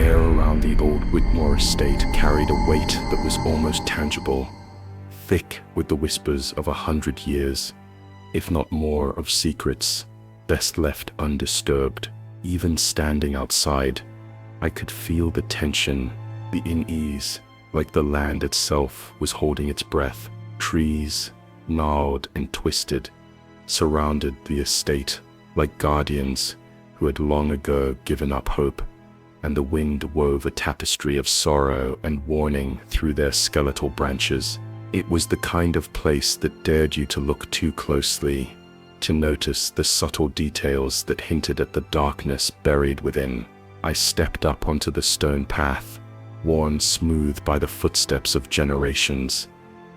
air around the old Whitmore estate carried a weight that was almost tangible, thick with the whispers of 100 years, if not more, of secrets best left undisturbed. Even standing outside, I could feel the tension, the unease, like the land itself was holding its breath. Trees, gnarled and twisted, surrounded the estate like guardians who had long ago given up hope, and the wind wove a tapestry of sorrow and warning through their skeletal branches. It was the kind of place that dared you to look too closely, to notice the subtle details that hinted at the darkness buried within. I stepped up onto the stone path, worn smooth by the footsteps of generations,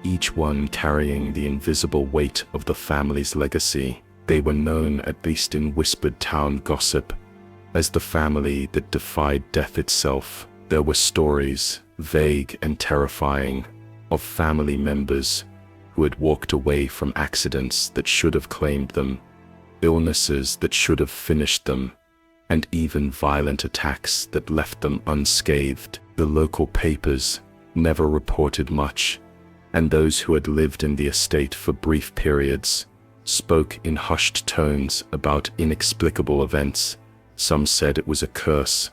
each one carrying the invisible weight of the family's legacy. They were known, at least in whispered town gossip, as the family that defied death itself. There were stories, vague and terrifying, of family members who had walked away from accidents that should have claimed them, illnesses that should have finished them, and even violent attacks that left them unscathed. The local papers never reported much, and those who had lived in the estate for brief periods spoke in hushed tones about inexplicable events. Some said it was a curse,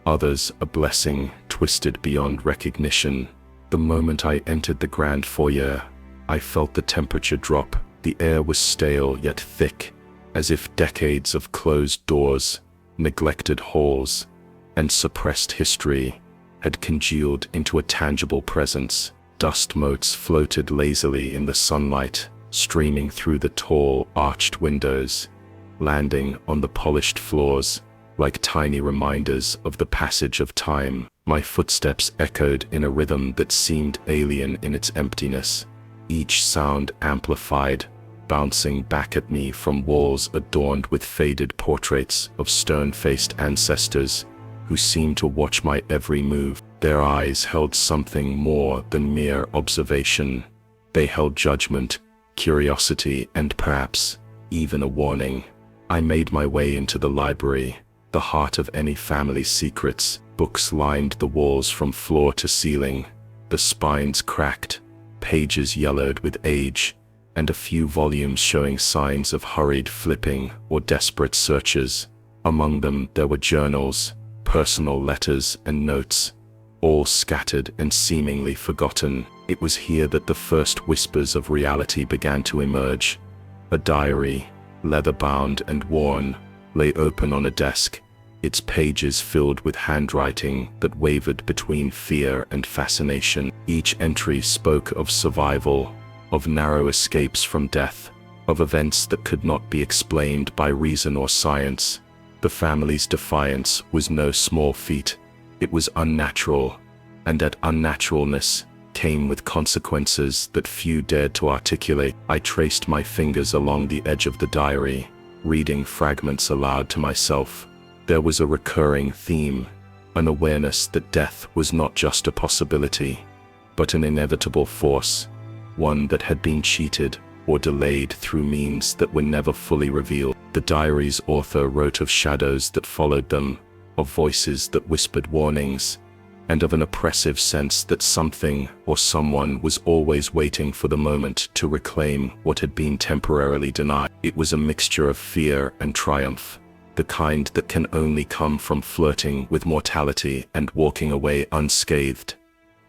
others a blessing twisted beyond recognition. The moment I entered the grand foyer, I felt the temperature drop. The air was stale yet thick, as if decades of closed doors, neglected halls, and suppressed history had congealed into a tangible presence. Dust motes floated lazily in the sunlight, streaming through the tall, arched windows, landing on the polished floors like tiny reminders of the passage of time. My footsteps echoed in a rhythm that seemed alien in its emptiness, each sound amplified, bouncing back at me from walls adorned with faded portraits of stern-faced ancestors who seemed to watch my every move. Their eyes held something more than mere observation. They held judgment, curiosity, and perhaps even a warning. I made my way into the library, the heart of any family's secrets. Books lined the walls from floor to ceiling, the spines cracked, pages yellowed with age, and a few volumes showing signs of hurried flipping or desperate searches. Among them there were journals, personal letters, and notes, all scattered and seemingly forgotten. It was here that the first whispers of reality began to emerge. A diary, leather-bound and worn, lay open on a desk, its pages filled with handwriting that wavered between fear and fascination. Each entry spoke of survival, of narrow escapes from death, of events that could not be explained by reason or science. The family's defiance was no small feat. It was unnatural, and that unnaturalness came with consequences that few dared to articulate. I traced my fingers along the edge of the diary, reading fragments aloud to myself. There was a recurring theme, an awareness that death was not just a possibility, but an inevitable force, one that had been cheated or delayed through means that were never fully revealed. The diary's author wrote of shadows that followed them, of voices that whispered warnings, and of an oppressive sense that something or someone was always waiting for the moment to reclaim what had been temporarily denied. It was a mixture of fear and triumph, the kind that can only come from flirting with mortality and walking away unscathed.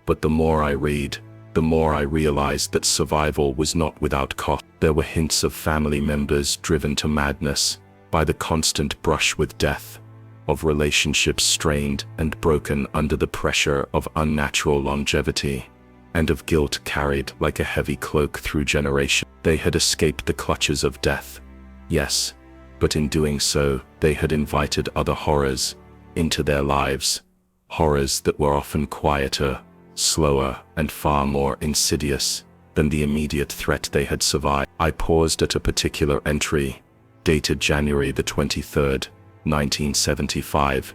But the more I read, the more I realized that survival was not without cost. There were hints of family members driven to madness by the constant brush with death, of relationships strained and broken under the pressure of unnatural longevity, and of guilt carried like a heavy cloak through generations. They had escaped the clutches of death, yes, but in doing so, they had invited other horrors into their lives, horrors that were often quieter, slower, and far more insidious than the immediate threat they had survived. I paused at a particular entry, dated January the 23rd, 1975,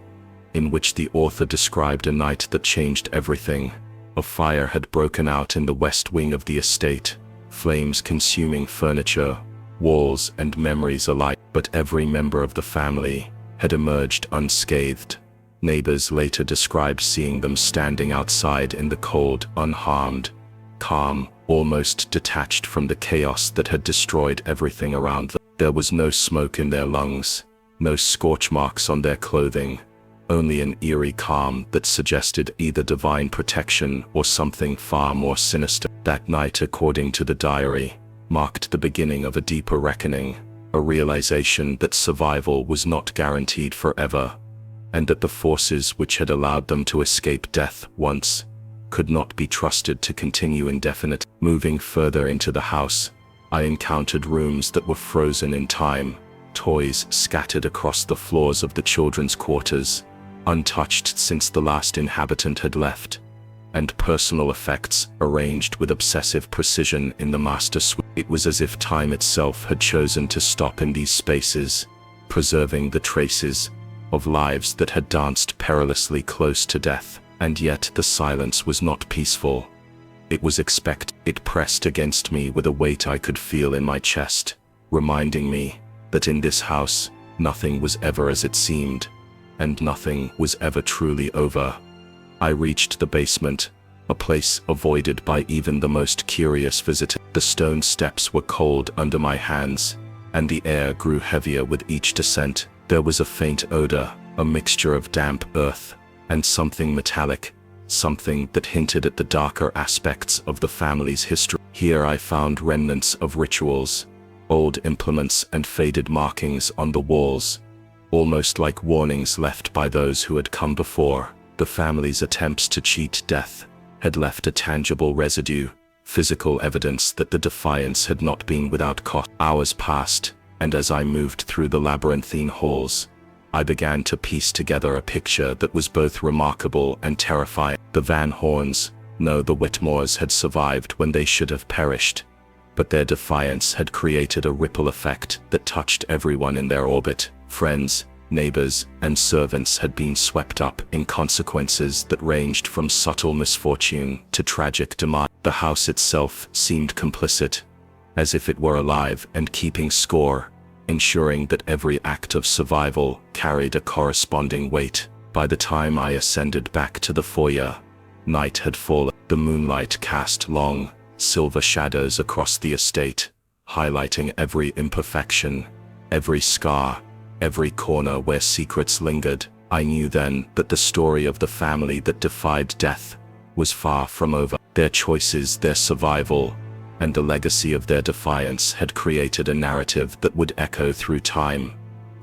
in which the author described a night that changed everything. A fire had broken out in the west wing of the estate, flames consuming furniture, walls, and memories alike, but every member of the family had emerged unscathed. Neighbors later described seeing them standing outside in the cold, unharmed, calm, almost detached from the chaos that had destroyed everything around them. There was no smoke in their lungs, no scorch marks on their clothing, only an eerie calm that suggested either divine protection or something far more sinister. That night, according to the diary, marked the beginning of a deeper reckoning, a realization that survival was not guaranteed forever, and that the forces which had allowed them to escape death once could not be trusted to continue indefinite. Moving further into the house, I encountered rooms that were frozen in time, toys scattered across the floors of the children's quarters, untouched since the last inhabitant had left, and personal effects arranged with obsessive precision in the master suite. It was as if time itself had chosen to stop in these spaces, preserving the traces of lives that had danced perilously close to death. And yet the silence was not peaceful. It was expected. It pressed against me with a weight I could feel in my chest, reminding me that in this house, nothing was ever as it seemed, and nothing was ever truly over. I reached the basement, a place avoided by even the most curious visitor. The stone steps were cold under my hands, and the air grew heavier with each descent. There was a faint odor, a mixture of damp earth and something metallic, something that hinted at the darker aspects of the family's history. Here I found remnants of rituals, old implements and faded markings on the walls, almost like warnings left by those who had come before. The family's attempts to cheat death had left a tangible residue, physical evidence that the defiance had not been without cost. Hours passed, and as I moved through the labyrinthine halls, I began to piece together a picture that was both remarkable and terrifying. The Van Horns, no, the Whitmores had survived when they should have perished, but their defiance had created a ripple effect that touched everyone in their orbit. Friends, neighbors, and servants had been swept up in consequences that ranged from subtle misfortune to tragic demise. The house itself seemed complicit, as if it were alive and keeping score, ensuring that every act of survival carried a corresponding weight. By the time I ascended back to the foyer, night had fallen. The moonlight cast long, silver shadows across the estate, highlighting every imperfection, every scar, every corner where secrets lingered. I knew then that the story of the family that defied death was far from over. Their choices, their survival, and the legacy of their defiance had created a narrative that would echo through time,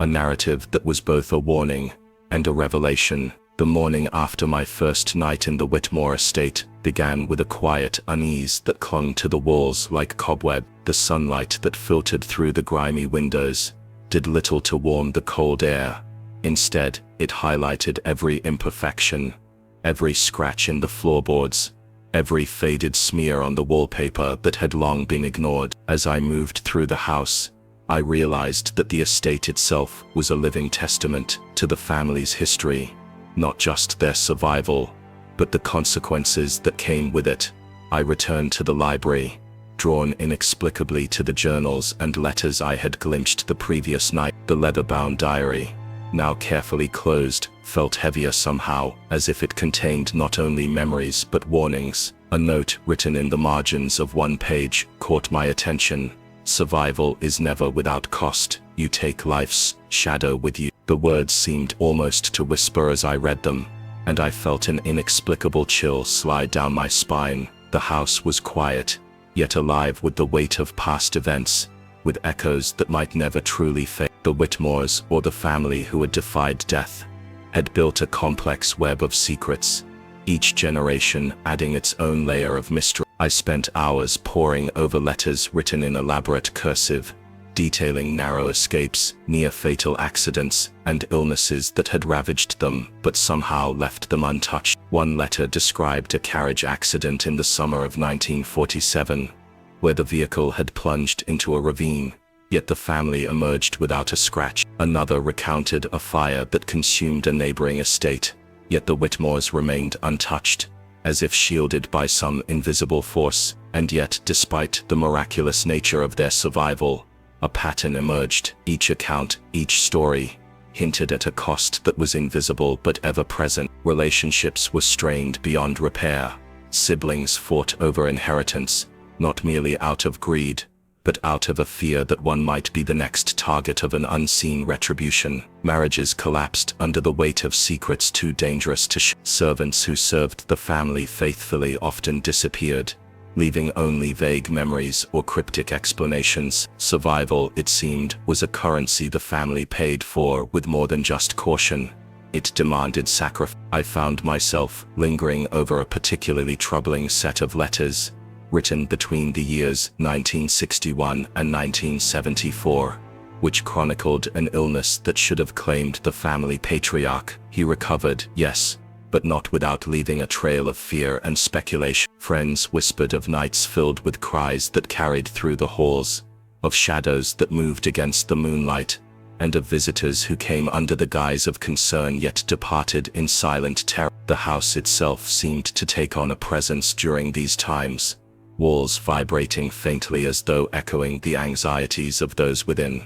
a narrative that was both a warning and a revelation. The morning after my first night in the Whitmore estate began with a quiet unease that clung to the walls like cobweb. The sunlight that filtered through the grimy windows did little to warm the cold air. Instead, it highlighted every imperfection, every scratch in the floorboards, every faded smear on the wallpaper that had long been ignored. As I moved through the house, I realized that the estate itself was a living testament to the family's history, not just their survival, but the consequences that came with it. I returned to the library, drawn inexplicably to the journals and letters I had glimpsed the previous night. The leather-bound diary, now carefully closed, felt heavier somehow, as if it contained not only memories but warnings. A note written in the margins of one page caught my attention. Survival is never without cost. You take life's shadow with you. The words seemed almost to whisper as I read them, and I felt an inexplicable chill slide down my spine. The house was quiet, yet alive with the weight of past events, with echoes that might never truly fade. The Whitmores, or the family who had defied death, had built a complex web of secrets, each generation adding its own layer of mystery. I spent hours poring over letters written in elaborate cursive, detailing narrow escapes, near-fatal accidents, and illnesses that had ravaged them, but somehow left them untouched. One letter described a carriage accident in the summer of 1947, where the vehicle had plunged into a ravine, yet the family emerged without a scratch. Another recounted a fire that consumed a neighboring estate, yet the Whitmores remained untouched, as if shielded by some invisible force. And yet, despite the miraculous nature of their survival, a pattern emerged. Each account, each story, hinted at a cost that was invisible but ever-present. Relationships were strained beyond repair. Siblings fought over inheritance, not merely out of greed, but out of a fear that one might be the next target of an unseen retribution. Marriages collapsed under the weight of secrets too dangerous to share. Servants who served the family faithfully often disappeared, leaving only vague memories or cryptic explanations. Survival, it seemed, was a currency the family paid for with more than just caution. It demanded sacrifice. I found myself lingering over a particularly troubling set of letters, written between the years 1961 and 1974, which chronicled an illness that should have claimed the family patriarch. He recovered, yes, but not without leaving a trail of fear and speculation. Friends whispered of nights filled with cries that carried through the halls, of shadows that moved against the moonlight, and of visitors who came under the guise of concern yet departed in silent terror. The house itself seemed to take on a presence during these times, walls vibrating faintly as though echoing the anxieties of those within.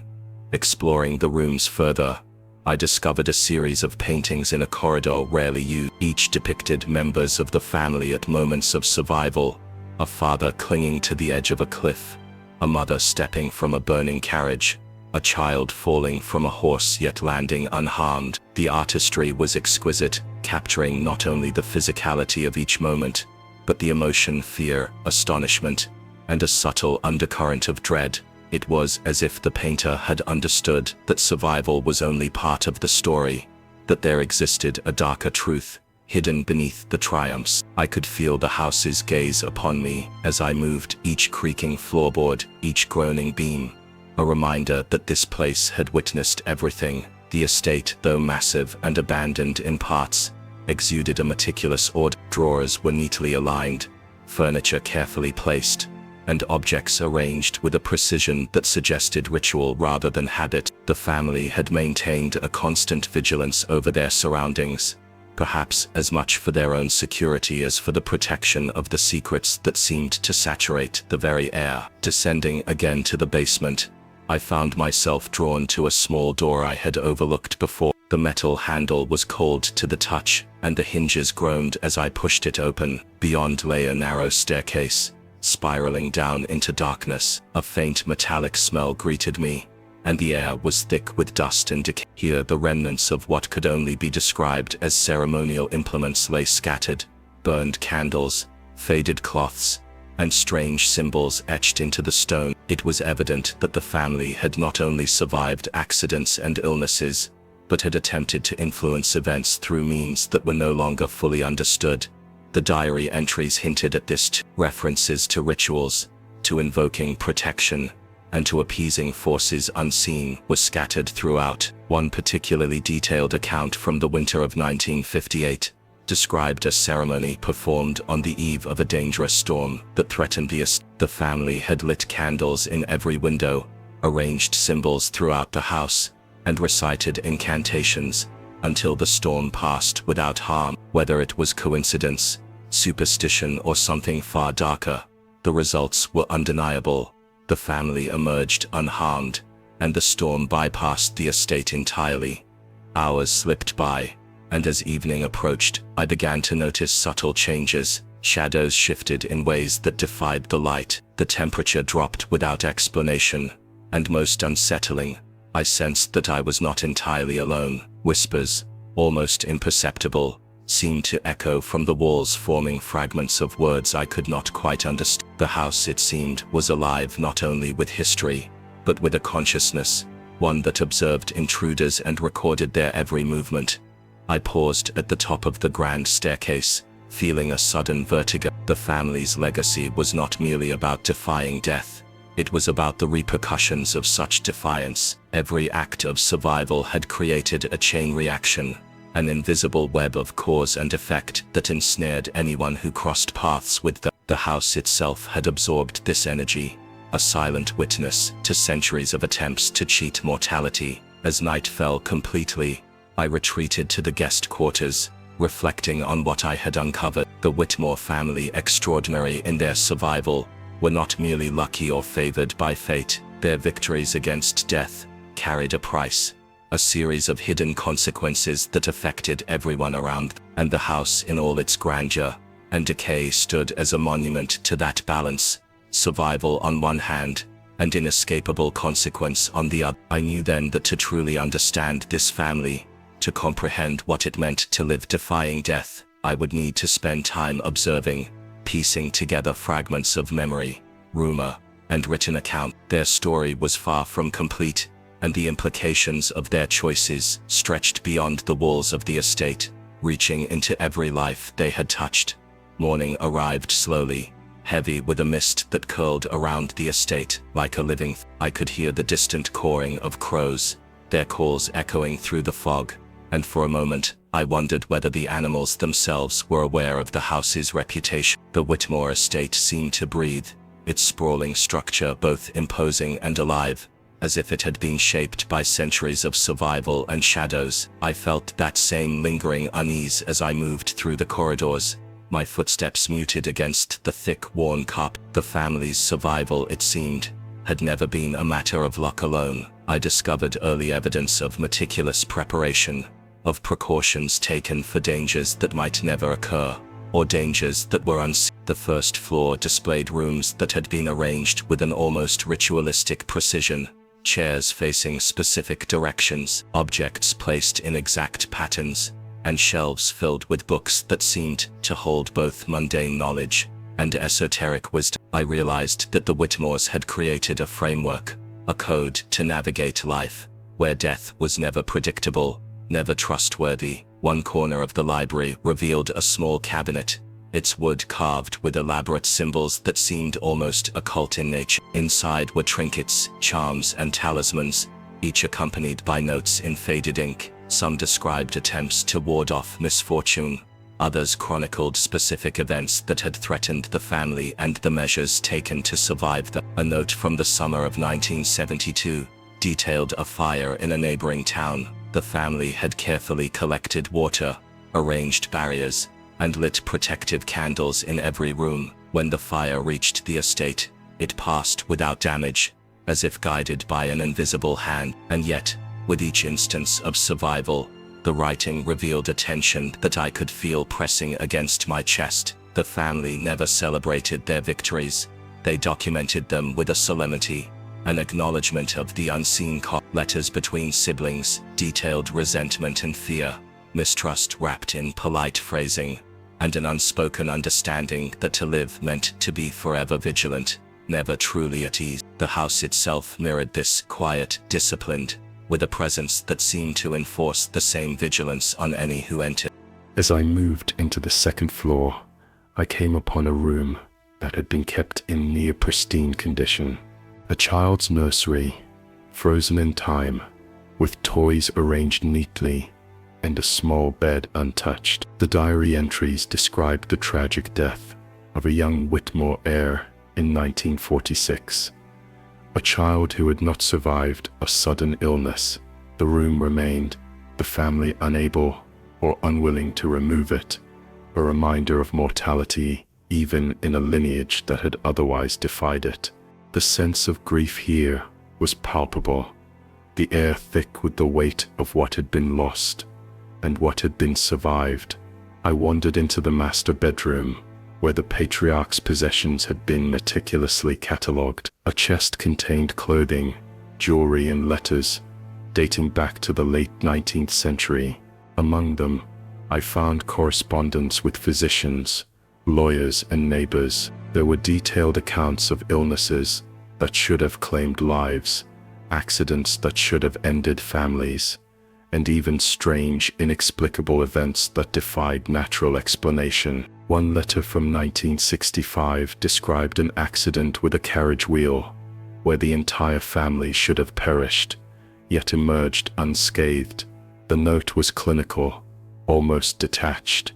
Exploring the rooms further, I discovered a series of paintings in a corridor rarely used. Each depicted members of the family at moments of survival: a father clinging to the edge of a cliff, a mother stepping from a burning carriage, a child falling from a horse yet landing unharmed. The artistry was exquisite, capturing not only the physicality of each moment, but the emotion, fear, astonishment, and a subtle undercurrent of dread. It was as if the painter had understood that survival was only part of the story, that there existed a darker truth, hidden beneath the triumphs. I could feel the house's gaze upon me as I moved, each creaking floorboard, each groaning beam, a reminder that this place had witnessed everything. The estate, though massive and abandoned in parts, exuded a meticulous order. Drawers were neatly aligned, furniture carefully placed, and objects arranged with a precision that suggested ritual rather than habit. The family had maintained a constant vigilance over their surroundings, perhaps as much for their own security as for the protection of the secrets that seemed to saturate the very air. Descending again to the basement, I found myself drawn to a small door I had overlooked before. The metal handle was cold to the touch, and the hinges groaned as I pushed it open. Beyond lay a narrow staircase, spiraling down into darkness. A faint metallic smell greeted me, and the air was thick with dust and decay. Here the remnants of what could only be described as ceremonial implements lay scattered: burned candles, faded cloths, and strange symbols etched into the stone. It was evident that the family had not only survived accidents and illnesses, but had attempted to influence events through means that were no longer fully understood. The diary entries hinted at this too. References to rituals, to invoking protection, and to appeasing forces unseen were scattered throughout. One particularly detailed account from the winter of 1958 described a ceremony performed on the eve of a dangerous storm that threatened the estate. The family had lit candles in every window, arranged symbols throughout the house, and recited incantations until the storm passed without harm. Whether it was coincidence, superstition, or something far darker, the results were undeniable. The family emerged unharmed, and the storm bypassed the estate entirely. Hours slipped by, and as evening approached, I began to notice subtle changes. Shadows shifted in ways that defied the light. The temperature dropped without explanation, and most unsettling, I sensed that I was not entirely alone. Whispers, almost imperceptible, seemed to echo from the walls, forming fragments of words I could not quite understand. The house, it seemed, was alive not only with history, but with a consciousness, one that observed intruders and recorded their every movement. I paused at the top of the grand staircase, feeling a sudden vertigo. The family's legacy was not merely about defying death. It was about the repercussions of such defiance. Every act of survival had created a chain reaction, an invisible web of cause and effect that ensnared anyone who crossed paths with them. The house itself had absorbed this energy, a silent witness to centuries of attempts to cheat mortality. As night fell completely, I retreated to the guest quarters, reflecting on what I had uncovered. The Whitmore family, extraordinary in their survival, were not merely lucky or favored by fate. Their victories against death carried a price, a series of hidden consequences that affected everyone around, and the house in all its grandeur and decay stood as a monument to that balance, survival on one hand, and inescapable consequence on the other. I knew then that to truly understand this family, to comprehend what it meant to live defying death, I would need to spend time observing, piecing together fragments of memory, rumor, and written account. Their story was far from complete, and the implications of their choices stretched beyond the walls of the estate, reaching into every life they had touched. Morning arrived slowly, heavy with a mist that curled around the estate like a living. I could hear the distant cawing of crows, their calls echoing through the fog, and for a moment, I wondered whether the animals themselves were aware of the house's reputation. The Whitmore estate seemed to breathe, its sprawling structure both imposing and alive, as if it had been shaped by centuries of survival and shadows. I felt that same lingering unease as I moved through the corridors, my footsteps muted against the thick, worn carpet. The family's survival, it seemed, had never been a matter of luck alone. I discovered early evidence of meticulous preparation, of precautions taken for dangers that might never occur, or dangers that were unseen. The first floor displayed rooms that had been arranged with an almost ritualistic precision, chairs facing specific directions, objects placed in exact patterns, and shelves filled with books that seemed to hold both mundane knowledge and esoteric wisdom. I realized that the Whitmores had created a framework, a code to navigate life, where death was never predictable, never trustworthy. One corner of the library revealed a small cabinet, its wood carved with elaborate symbols that seemed almost occult in nature. Inside were trinkets, charms, and talismans, each accompanied by notes in faded ink. Some described attempts to ward off misfortune, others chronicled specific events that had threatened the family and the measures taken to survive them. A note from the summer of 1972 detailed a fire in a neighboring town. The family had carefully collected water, arranged barriers, and lit protective candles in every room. When the fire reached the estate, it passed without damage, as if guided by an invisible hand. And yet, with each instance of survival, the writing revealed a tension that I could feel pressing against my chest. The family never celebrated their victories. They documented them with a solemnity, an acknowledgement of the unseen cost. Letters between siblings detailed resentment and fear, mistrust wrapped in polite phrasing, and an unspoken understanding that to live meant to be forever vigilant, never truly at ease. The house itself mirrored this, quiet, disciplined, with a presence that seemed to enforce the same vigilance on any who entered. As I moved into the second floor, I came upon a room that had been kept in near pristine condition. A child's nursery, frozen in time, with toys arranged neatly, and a small bed untouched. The diary entries described the tragic death of a young Whitmore heir in 1946. A child who had not survived a sudden illness. The room remained, the family unable or unwilling to remove it, a reminder of mortality even in a lineage that had otherwise defied it. The sense of grief here was palpable, the air thick with the weight of what had been lost and what had been survived. I wandered into the master bedroom, where the patriarch's possessions had been meticulously catalogued. A chest contained clothing, jewelry, and letters dating back to the late 19th century. Among them, I found correspondence with physicians, lawyers, and neighbors. There were detailed accounts of illnesses that should have claimed lives, accidents that should have ended families, and even strange, inexplicable events that defied natural explanation. One letter from 1965 described an accident with a carriage wheel, where the entire family should have perished, yet emerged unscathed. The note was clinical, almost detached,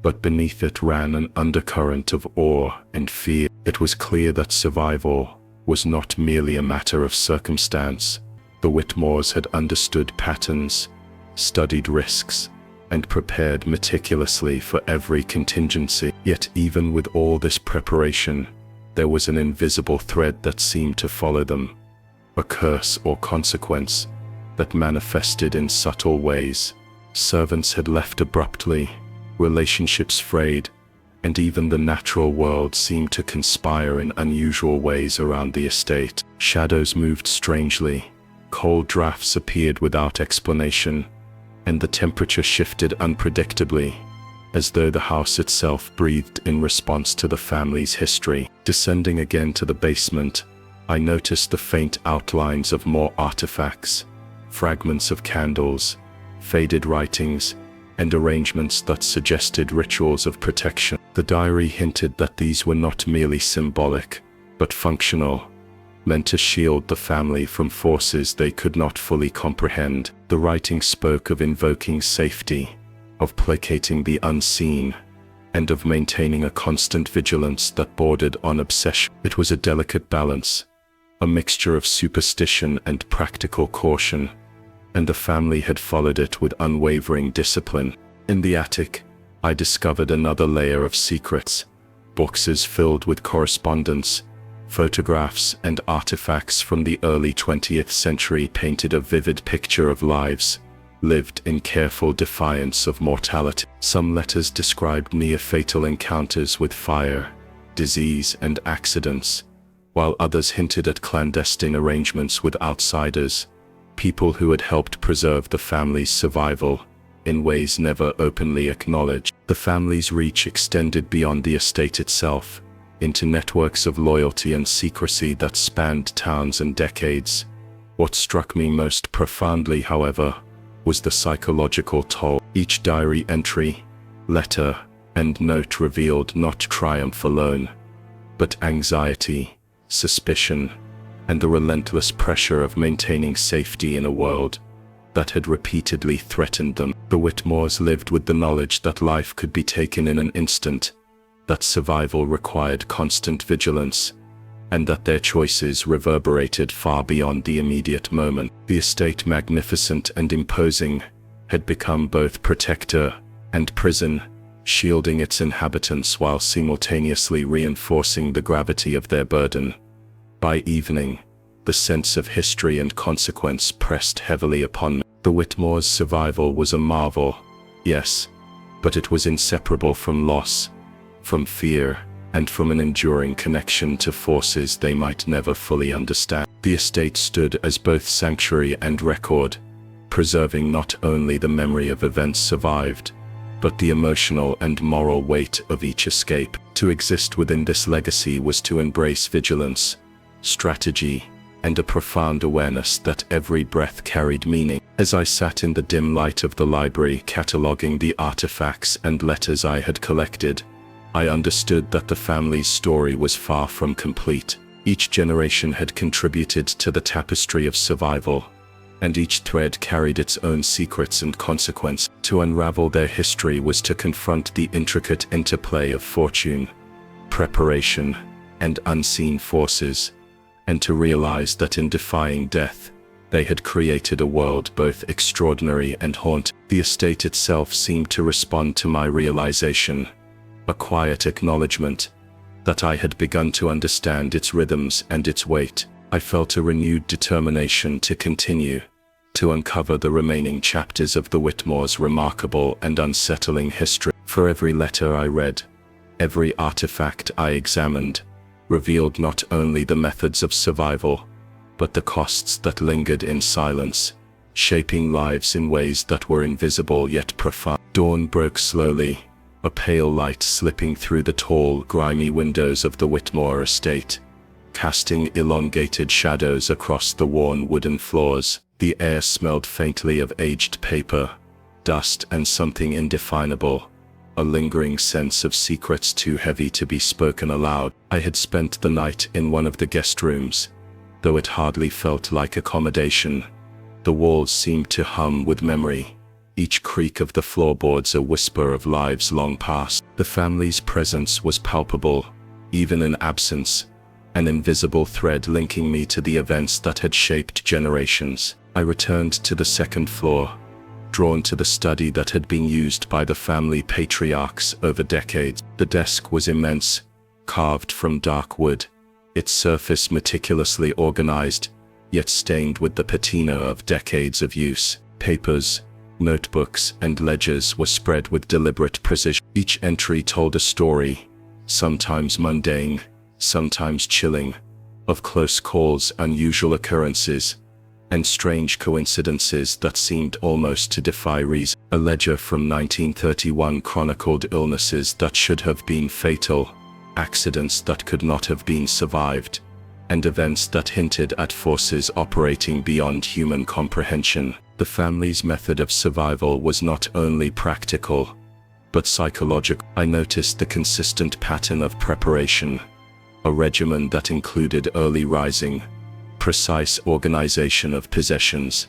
but beneath it ran an undercurrent of awe and fear. It was clear that survival was not merely a matter of circumstance. The Whitmores had understood patterns, studied risks, and prepared meticulously for every contingency. Yet even with all this preparation, there was an invisible thread that seemed to follow them, a curse or consequence that manifested in subtle ways. Servants had left abruptly, relationships frayed, and even the natural world seemed to conspire in unusual ways around the estate. Shadows moved strangely, cold drafts appeared without explanation, and the temperature shifted unpredictably, as though the house itself breathed in response to the family's history. Descending again to the basement, I noticed the faint outlines of more artifacts, fragments of candles, faded writings, and arrangements that suggested rituals of protection. The diary hinted that these were not merely symbolic, but functional, meant to shield the family from forces they could not fully comprehend. The writing spoke of invoking safety, of placating the unseen, and of maintaining a constant vigilance that bordered on obsession. It was a delicate balance, a mixture of superstition and practical caution, and the family had followed it with unwavering discipline. In the attic, I discovered another layer of secrets, boxes filled with correspondence, photographs and artifacts from the early 20th century painted a vivid picture of lives lived in careful defiance of mortality. Some letters described near-fatal encounters with fire, disease, and accidents, while others hinted at clandestine arrangements with outsiders, people who had helped preserve the family's survival in ways never openly acknowledged. The family's reach extended beyond the estate itself, into networks of loyalty and secrecy that spanned towns and decades. What struck me most profoundly, however, was the psychological toll. Each diary entry, letter, and note revealed not triumph alone, but anxiety, suspicion, and the relentless pressure of maintaining safety in a world that had repeatedly threatened them. The Whitmores lived with the knowledge that life could be taken in an instant, that survival required constant vigilance, and that their choices reverberated far beyond the immediate moment. The estate, magnificent and imposing, had become both protector and prison, shielding its inhabitants while simultaneously reinforcing the gravity of their burden. By evening, the sense of history and consequence pressed heavily upon me. The Whitmores' survival was a marvel, yes, but it was inseparable from loss, from fear, and from an enduring connection to forces they might never fully understand. The estate stood as both sanctuary and record, preserving not only the memory of events survived, but the emotional and moral weight of each escape. To exist within this legacy was to embrace vigilance, strategy, and a profound awareness that every breath carried meaning. As I sat in the dim light of the library cataloging the artifacts and letters I had collected, I understood that the family's story was far from complete. Each generation had contributed to the tapestry of survival, and each thread carried its own secrets and consequences. To unravel their history was to confront the intricate interplay of fortune, preparation, and unseen forces, and to realize that in defying death, they had created a world both extraordinary and haunting. The estate itself seemed to respond to my realization, a quiet acknowledgement that I had begun to understand its rhythms and its weight. I felt a renewed determination to continue, to uncover the remaining chapters of the Whitmores' remarkable and unsettling history. For every letter I read, every artifact I examined, revealed not only the methods of survival, but the costs that lingered in silence, shaping lives in ways that were invisible yet profound. Dawn broke slowly, a pale light slipping through the tall, grimy windows of the Whitmore estate, casting elongated shadows across the worn wooden floors. The air smelled faintly of aged paper, dust, and something indefinable, a lingering sense of secrets too heavy to be spoken aloud. I had spent the night in one of the guest rooms, though it hardly felt like accommodation. The walls seemed to hum with memory, each creak of the floorboards a whisper of lives long past. The family's presence was palpable, even in absence, an invisible thread linking me to the events that had shaped generations. I returned to the second floor, drawn to the study that had been used by the family patriarchs over decades. The desk was immense, carved from dark wood, its surface meticulously organized, yet stained with the patina of decades of use. Papers, notebooks, and ledgers were spread with deliberate precision. Each entry told a story, sometimes mundane, sometimes chilling, of close calls, unusual occurrences, and strange coincidences that seemed almost to defy reason. A ledger from 1931 chronicled illnesses that should have been fatal, accidents that could not have been survived, and events that hinted at forces operating beyond human comprehension. The family's method of survival was not only practical, but psychological. I noticed the consistent pattern of preparation, a regimen that included early rising, precise organization of possessions,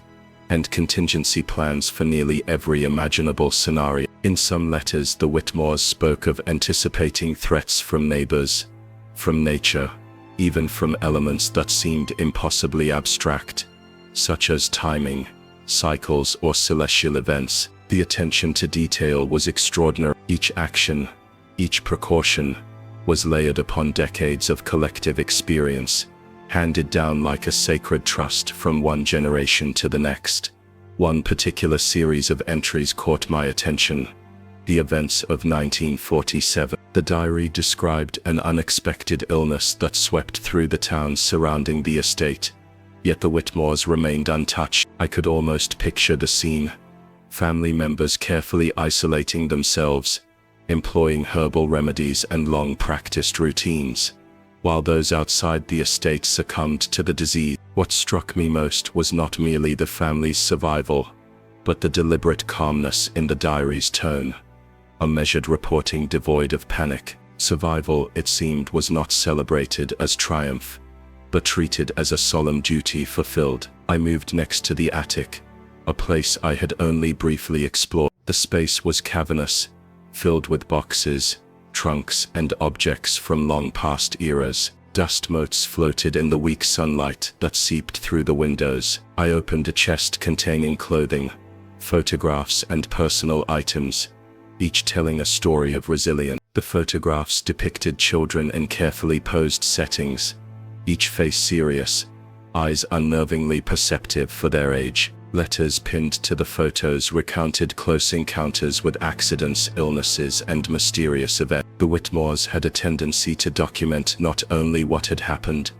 and contingency plans for nearly every imaginable scenario. In some letters, the Whitmores spoke of anticipating threats from neighbors, from nature, even from elements that seemed impossibly abstract, such as timing, cycles, or celestial events. The attention to detail was extraordinary. Each action, each precaution, was layered upon decades of collective experience, handed down like a sacred trust from one generation to the next. One particular series of entries caught my attention: the events of 1947. The diary described an unexpected illness that swept through the towns surrounding the estate, yet the Whitmores remained untouched. I could almost picture the scene: family members carefully isolating themselves, employing herbal remedies and long-practiced routines, while those outside the estate succumbed to the disease. What struck me most was not merely the family's survival, but the deliberate calmness in the diary's tone, a measured reporting devoid of panic. Survival, it seemed, was not celebrated as triumph, but treated as a solemn duty fulfilled. I moved next to the attic, a place I had only briefly explored. The space was cavernous, filled with boxes, trunks, and objects from long past eras. Dust motes floated in the weak sunlight that seeped through the windows. I opened a chest containing clothing, photographs, and personal items, each telling a story of resilience. The photographs depicted children in carefully posed settings, each face serious, eyes unnervingly perceptive for their age. Letters pinned to the photos recounted close encounters with accidents, illnesses, and mysterious events. The Whitmores had a tendency to document not only what had happened,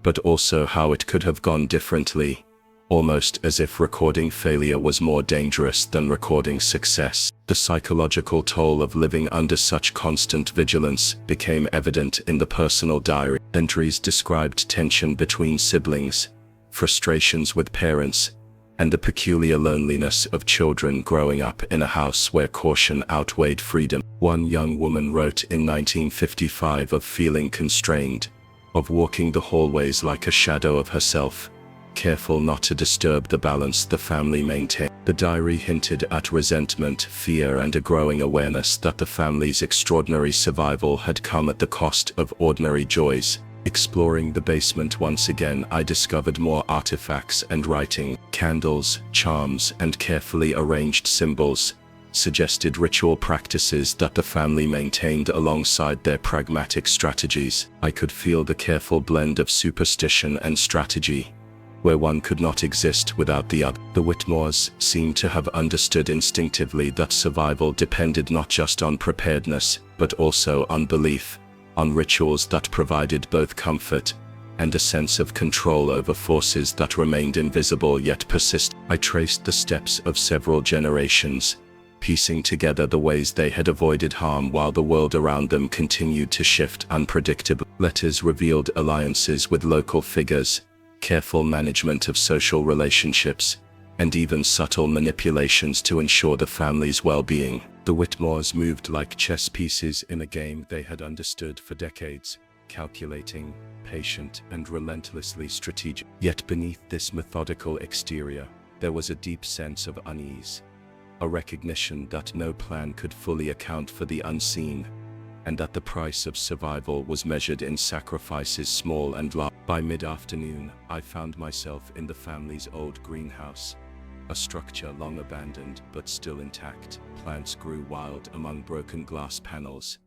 but also how it could have gone differently, almost as if recording failure was more dangerous than recording success. The psychological toll of living under such constant vigilance became evident in the personal diary. Entries described tension between siblings, frustrations with parents, and the peculiar loneliness of children growing up in a house where caution outweighed freedom. One young woman wrote in 1955 of feeling constrained, of walking the hallways like a shadow of herself, careful not to disturb the balance the family maintained. The diary hinted at resentment, fear, and a growing awareness that the family's extraordinary survival had come at the cost of ordinary joys. Exploring the basement once again, I discovered more artifacts and writing. Candles, charms, and carefully arranged symbols suggested ritual practices that the family maintained alongside their pragmatic strategies. I could feel the careful blend of superstition and strategy, where one could not exist without the other. The Whitmores seemed to have understood instinctively that survival depended not just on preparedness, but also on belief, on rituals that provided both comfort and a sense of control over forces that remained invisible yet persist. I traced the steps of several generations, piecing together the ways they had avoided harm while the world around them continued to shift unpredictably. Letters revealed alliances with local figures, careful management of social relationships, and even subtle manipulations to ensure the family's well-being. The Whitmores moved like chess pieces in a game they had understood for decades, calculating, patient, and relentlessly strategic. Yet beneath this methodical exterior, there was a deep sense of unease, a recognition that no plan could fully account for the unseen, and that the price of survival was measured in sacrifices small and large. By mid-afternoon, I found myself in the family's old greenhouse, a structure long abandoned but still intact. Plants grew wild among broken glass panels,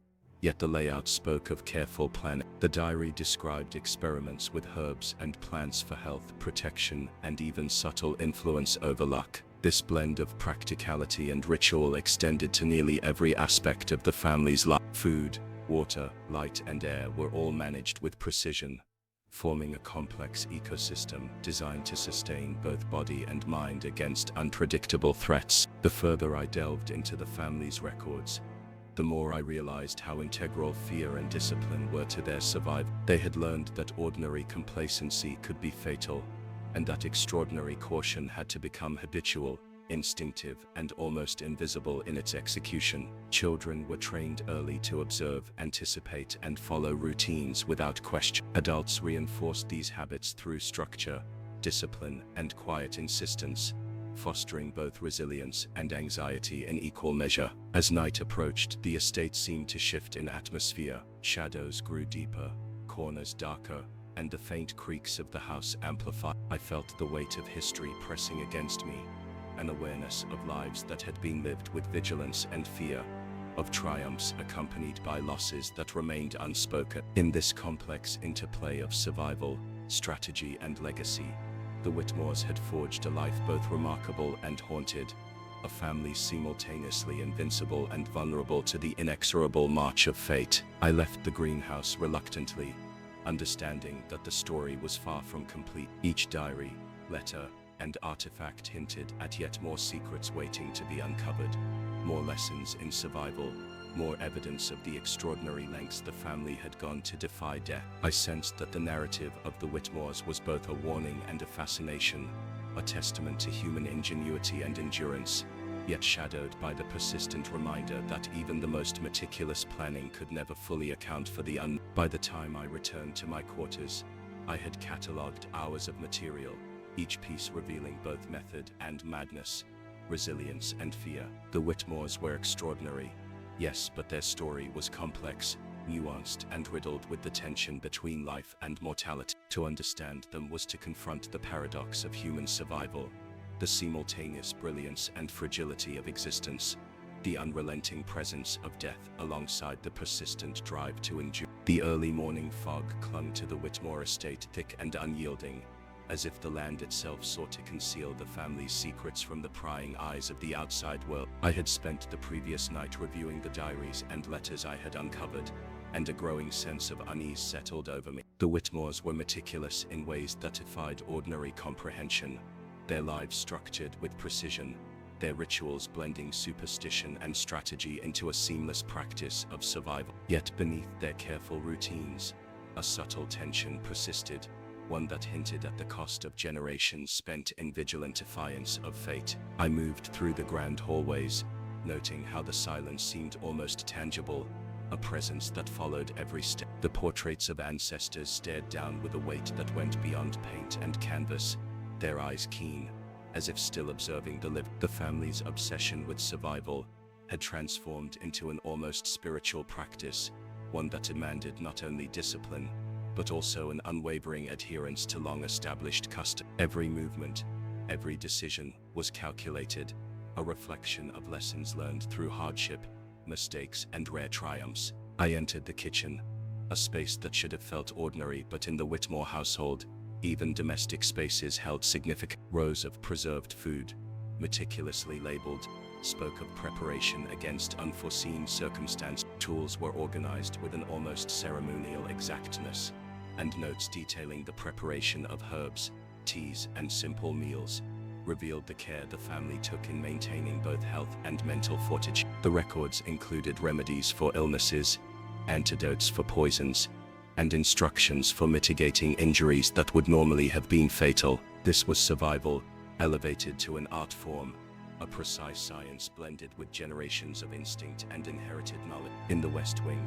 yet the layout spoke of careful planning. The diary described experiments with herbs and plants for health, protection, and even subtle influence over luck. This blend of practicality and ritual extended to nearly every aspect of the family's life. Food, water, light, and air were all managed with precision, forming a complex ecosystem designed to sustain both body and mind against unpredictable threats. The further I delved into the family's records, the more I realized how integral fear and discipline were to their survival. They had learned that ordinary complacency could be fatal, and that extraordinary caution had to become habitual, instinctive, and almost invisible in its execution. Children were trained early to observe, anticipate, and follow routines without question. Adults reinforced these habits through structure, discipline, and quiet insistence, fostering both resilience and anxiety in equal measure. As night approached, the estate seemed to shift in atmosphere. Shadows grew deeper, corners darker, and the faint creaks of the house amplified. I felt the weight of history pressing against me, an awareness of lives that had been lived with vigilance and fear, of triumphs accompanied by losses that remained unspoken. In this complex interplay of survival, strategy, and legacy, the Whitmores had forged a life both remarkable and haunted, a family simultaneously invincible and vulnerable to the inexorable march of fate. I left the greenhouse reluctantly, understanding that the story was far from complete. Each diary, letter, and artifact hinted at yet more secrets waiting to be uncovered, more lessons in survival, more evidence of the extraordinary lengths the family had gone to defy death. I sensed that the narrative of the Whitmores was both a warning and a fascination, a testament to human ingenuity and endurance, yet shadowed by the persistent reminder that even the most meticulous planning could never fully account for the unknown. By the time I returned to my quarters, I had catalogued hours of material, each piece revealing both method and madness, resilience and fear. The Whitmores were extraordinary, yes, but their story was complex, nuanced, and riddled with the tension between life and mortality. To understand them was to confront the paradox of human survival, the simultaneous brilliance and fragility of existence, the unrelenting presence of death alongside the persistent drive to endure. The early morning fog clung to the Whitmore estate, thick and unyielding, as if the land itself sought to conceal the family's secrets from the prying eyes of the outside world. I had spent the previous night reviewing the diaries and letters I had uncovered, and a growing sense of unease settled over me. The Whitmores were meticulous in ways that defied ordinary comprehension, their lives structured with precision, their rituals blending superstition and strategy into a seamless practice of survival. Yet beneath their careful routines, a subtle tension persisted, one that hinted at the cost of generations spent in vigilant defiance of fate. I moved through the grand hallways, noting how the silence seemed almost tangible, a presence that followed every step. The portraits of ancestors stared down with a weight that went beyond paint and canvas, their eyes keen, as if still observing the living. The family's obsession with survival had transformed into an almost spiritual practice, one that demanded not only discipline, but also an unwavering adherence to long-established custom. Every movement, every decision was calculated, a reflection of lessons learned through hardship, mistakes, and rare triumphs. I entered the kitchen, a space that should have felt ordinary, but in the Whitmore household, even domestic spaces held significant. Rows of preserved food, meticulously labeled, spoke of preparation against unforeseen circumstances. Tools were organized with an almost ceremonial exactness, and notes detailing the preparation of herbs, teas, and simple meals revealed the care the family took in maintaining both health and mental fortitude. The records included remedies for illnesses, antidotes for poisons, and instructions for mitigating injuries that would normally have been fatal. This was survival, elevated to an art form, a precise science blended with generations of instinct and inherited knowledge. In the West Wing,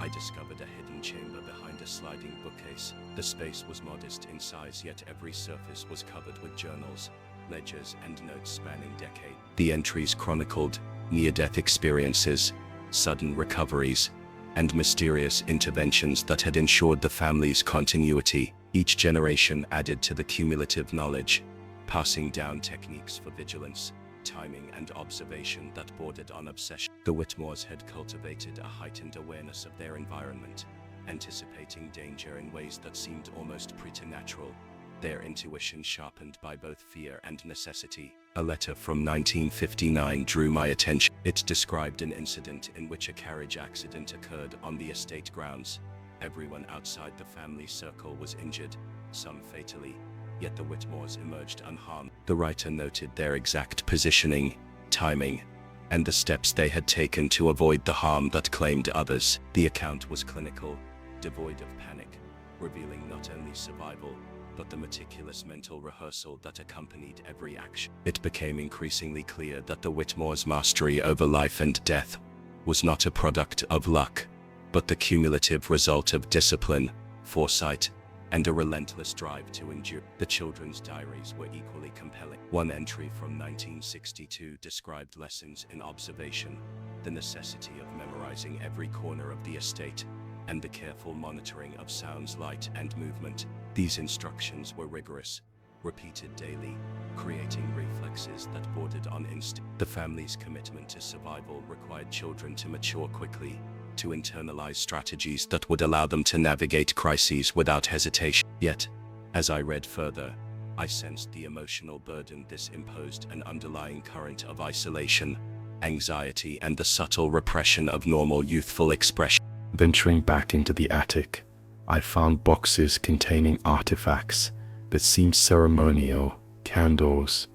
I discovered a hidden chamber behind a sliding bookcase. The space was modest in size, yet every surface was covered with journals, ledgers, and notes spanning decades. The entries chronicled near-death experiences, sudden recoveries, and mysterious interventions that had ensured the family's continuity. Each generation added to the cumulative knowledge, passing down techniques for vigilance, timing, and observation that bordered on obsession. The Whitmores had cultivated a heightened awareness of their environment, anticipating danger in ways that seemed almost preternatural, their intuition sharpened by both fear and necessity. A letter from 1959 drew my attention. It described an incident in which a carriage accident occurred on the estate grounds. Everyone outside the family circle was injured, some fatally, yet the Whitmores emerged unharmed. The writer noted their exact positioning, timing, and the steps they had taken to avoid the harm that claimed others. The account was clinical, devoid of panic, revealing not only survival, but the meticulous mental rehearsal that accompanied every action. It became increasingly clear that the Whitmores' mastery over life and death was not a product of luck, but the cumulative result of discipline, foresight, and a relentless drive to endure. The children's diaries were equally compelling. One entry from 1962 described lessons in observation, the necessity of memorizing every corner of the estate, and the careful monitoring of sounds, light, and movement. These instructions were rigorous, repeated daily, creating reflexes that bordered on instinct. The family's commitment to survival required children to mature quickly, to internalize strategies that would allow them to navigate crises without hesitation. Yet, as I read further, I sensed the emotional burden this imposed, an underlying current of isolation, anxiety, and the subtle repression of normal youthful expression. Venturing back into the attic, I found boxes containing artifacts that seemed ceremonial. Candles,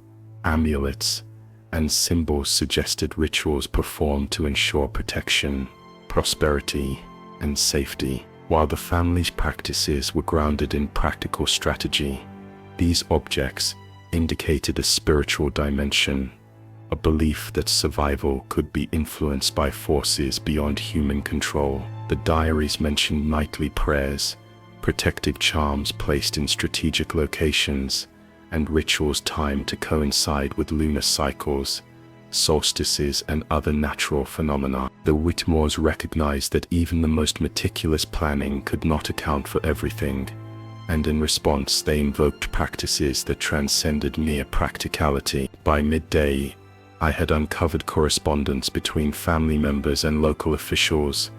amulets, and symbols suggested rituals performed to ensure protection, prosperity, and safety. While the family's practices were grounded in practical strategy, these objects indicated a spiritual dimension, a belief that survival could be influenced by forces beyond human control. The diaries mentioned nightly prayers, protective charms placed in strategic locations, and rituals timed to coincide with lunar cycles, solstices, and other natural phenomena. The Whitmores recognized that even the most meticulous planning could not account for everything, and in response they invoked practices that transcended mere practicality. By midday, I had uncovered correspondence between family members and local officials,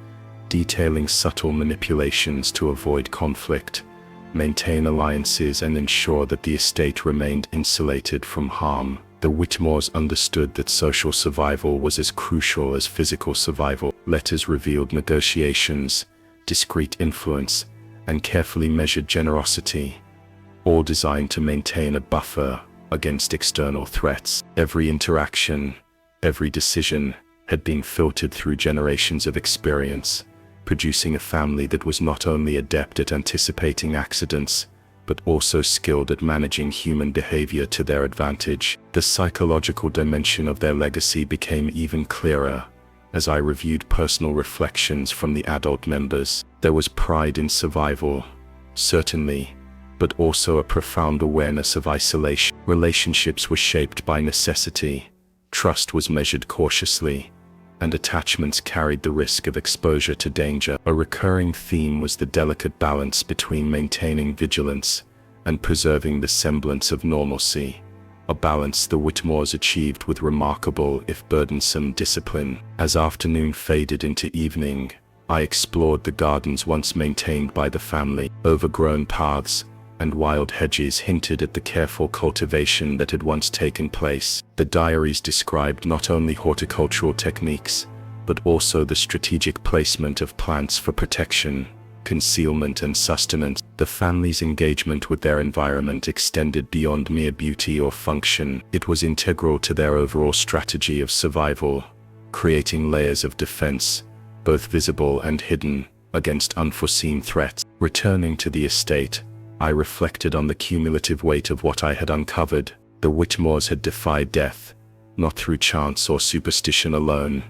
detailing subtle manipulations to avoid conflict, maintain alliances, and ensure that the estate remained insulated from harm. The Whitmores understood that social survival was as crucial as physical survival. Letters revealed negotiations, discreet influence, and carefully measured generosity, all designed to maintain a buffer against external threats. Every interaction, every decision had been filtered through generations of experience, producing a family that was not only adept at anticipating accidents, but also skilled at managing human behavior to their advantage. The psychological dimension of their legacy became even clearer as I reviewed personal reflections from the adult members. There was pride in survival, certainly, but also a profound awareness of isolation. Relationships were shaped by necessity, trust was measured cautiously, and attachments carried the risk of exposure to danger. A recurring theme was the delicate balance between maintaining vigilance and preserving the semblance of normalcy, a balance the Whitmores achieved with remarkable, if burdensome, discipline. As afternoon faded into evening, I explored the gardens once maintained by the family. Overgrown paths and wild hedges hinted at the careful cultivation that had once taken place. The diaries described not only horticultural techniques, but also the strategic placement of plants for protection, concealment, and sustenance. The family's engagement with their environment extended beyond mere beauty or function. It was integral to their overall strategy of survival, creating layers of defense, both visible and hidden, against unforeseen threats. Returning to the estate, I reflected on the cumulative weight of what I had uncovered. The Whitmores had defied death, not through chance or superstition alone,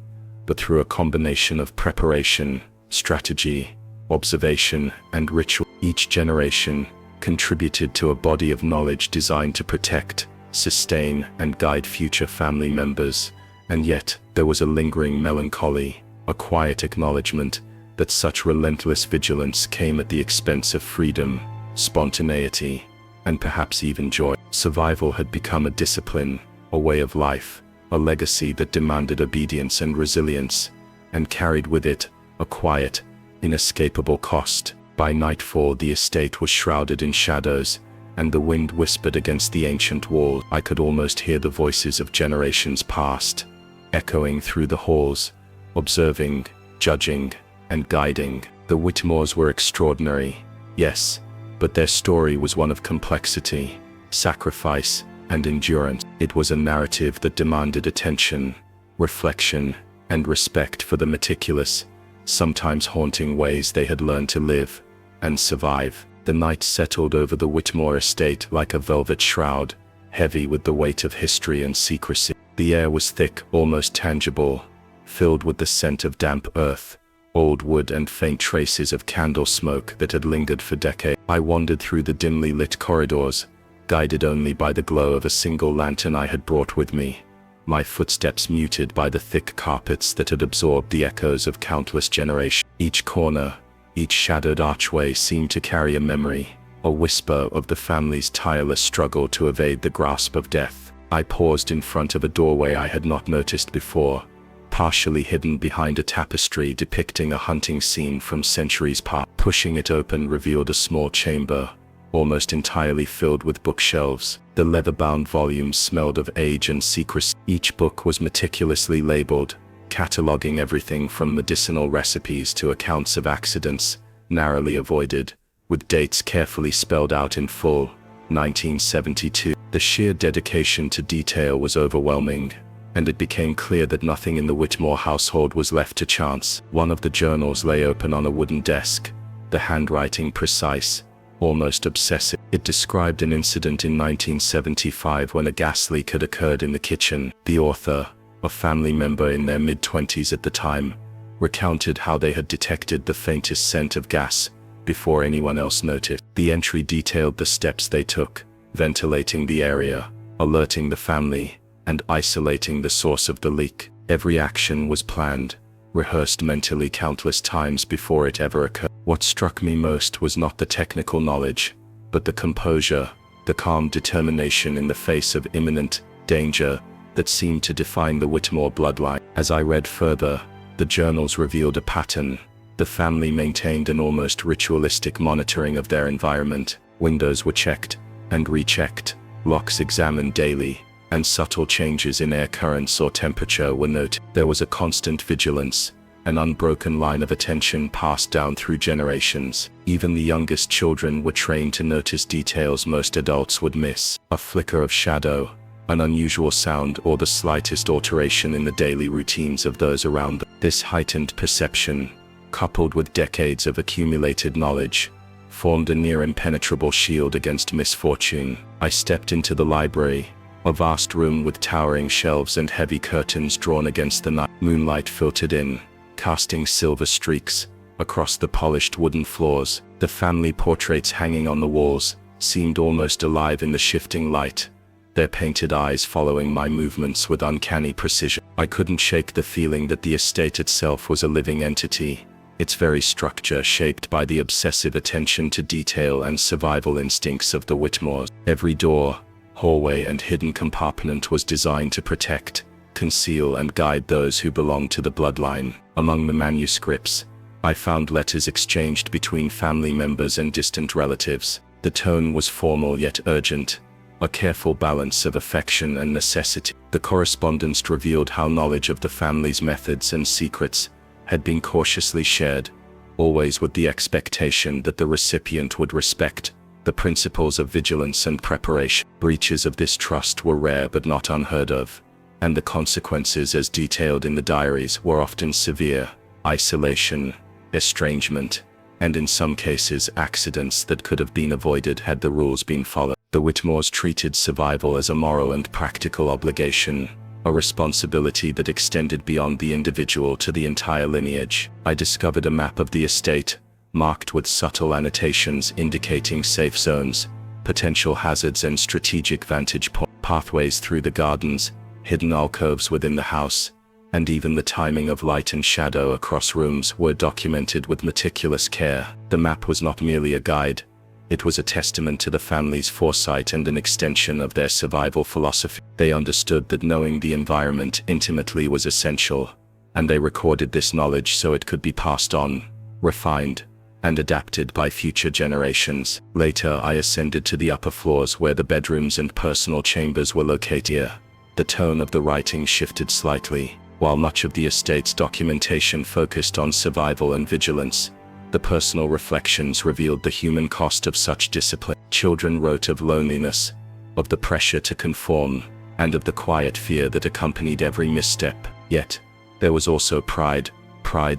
but through a combination of preparation, strategy, observation, and ritual. Each generation contributed to a body of knowledge designed to protect, sustain, and guide future family members. And yet, there was a lingering melancholy, a quiet acknowledgement that such relentless vigilance came at the expense of freedom, spontaneity, and perhaps even joy. Survival had become a discipline, a way of life, a legacy that demanded obedience and resilience, and carried with it a quiet, inescapable cost. By nightfall the estate was shrouded in shadows, and the wind whispered against the ancient walls. I could almost hear the voices of generations past, echoing through the halls, observing, judging, and guiding. The Whitmores were extraordinary, yes, but their story was one of complexity, sacrifice, and endurance. It was a narrative that demanded attention, reflection, and respect for the meticulous, sometimes haunting ways they had learned to live and survive. The night settled over the Whitmore estate like a velvet shroud, heavy with the weight of history and secrecy. The air was thick, almost tangible, filled with the scent of damp earth, old wood, and faint traces of candle smoke that had lingered for decades. I wandered through the dimly lit corridors, guided only by the glow of a single lantern I had brought with me, my footsteps muted by the thick carpets that had absorbed the echoes of countless generations. Each corner, each shadowed archway seemed to carry a memory, a whisper of the family's tireless struggle to evade the grasp of death. I paused in front of a doorway I had not noticed before, partially hidden behind a tapestry depicting a hunting scene from centuries past. Pushing it open revealed a small chamber, almost entirely filled with bookshelves. The leather-bound volumes smelled of age and secrecy. Each book was meticulously labeled, cataloging everything from medicinal recipes to accounts of accidents narrowly avoided, with dates carefully spelled out in full. 1972. The sheer dedication to detail was overwhelming, and it became clear that nothing in the Whitmore household was left to chance. One of the journals lay open on a wooden desk, the handwriting precise, almost obsessive. It described an incident in 1975 when a gas leak had occurred in the kitchen. The author, a family member in their mid-20s at the time, recounted how they had detected the faintest scent of gas before anyone else noticed. The entry detailed the steps they took, ventilating the area, alerting the family, and isolating the source of the leak. Every action was planned, rehearsed mentally countless times before it ever occurred. What struck me most was not the technical knowledge, but the composure, the calm determination in the face of imminent danger that seemed to define the Whitmore bloodline. As I read further, the journals revealed a pattern. The family maintained an almost ritualistic monitoring of their environment. Windows were checked and rechecked, locks examined daily, and subtle changes in air currents or temperature were noted. There was a constant vigilance, an unbroken line of attention passed down through generations. Even the youngest children were trained to notice details most adults would miss. A flicker of shadow, an unusual sound, or the slightest alteration in the daily routines of those around them. This heightened perception, coupled with decades of accumulated knowledge, formed a near impenetrable shield against misfortune. I stepped into the library, a vast room with towering shelves and heavy curtains drawn against the night. Moonlight filtered in, casting silver streaks across the polished wooden floors. The family portraits hanging on the walls seemed almost alive in the shifting light, their painted eyes following my movements with uncanny precision. I couldn't shake the feeling that the estate itself was a living entity, its very structure shaped by the obsessive attention to detail and survival instincts of the Whitmores. Every door, hallway, and hidden compartment was designed to protect, conceal, and guide those who belonged to the bloodline. Among the manuscripts, I found letters exchanged between family members and distant relatives. The tone was formal yet urgent, a careful balance of affection and necessity. The correspondence revealed how knowledge of the family's methods and secrets had been cautiously shared, always with the expectation that the recipient would respect the principles of vigilance and preparation. Breaches of this trust were rare but not unheard of, and the consequences, as detailed in the diaries, were often severe: isolation, estrangement, and in some cases accidents that could have been avoided had the rules been followed. The Whitmores treated survival as a moral and practical obligation, a responsibility that extended beyond the individual to the entire lineage. I discovered a map of the estate, marked with subtle annotations indicating safe zones, potential hazards, and strategic vantage points. Pathways through the gardens, hidden alcoves within the house, and even the timing of light and shadow across rooms were documented with meticulous care. The map was not merely a guide, It was a testament to the family's foresight and an extension of their survival philosophy. They understood that knowing the environment intimately was essential, and they recorded this knowledge so it could be passed on, refined, and adapted by future generations. Later, I ascended to the upper floors where the bedrooms and personal chambers were located. Here, the tone of the writing shifted slightly. While much of the estate's documentation focused on survival and vigilance, the personal reflections revealed the human cost of such discipline. Children wrote of loneliness, of the pressure to conform, and of the quiet fear that accompanied every misstep. Yet, there was also pride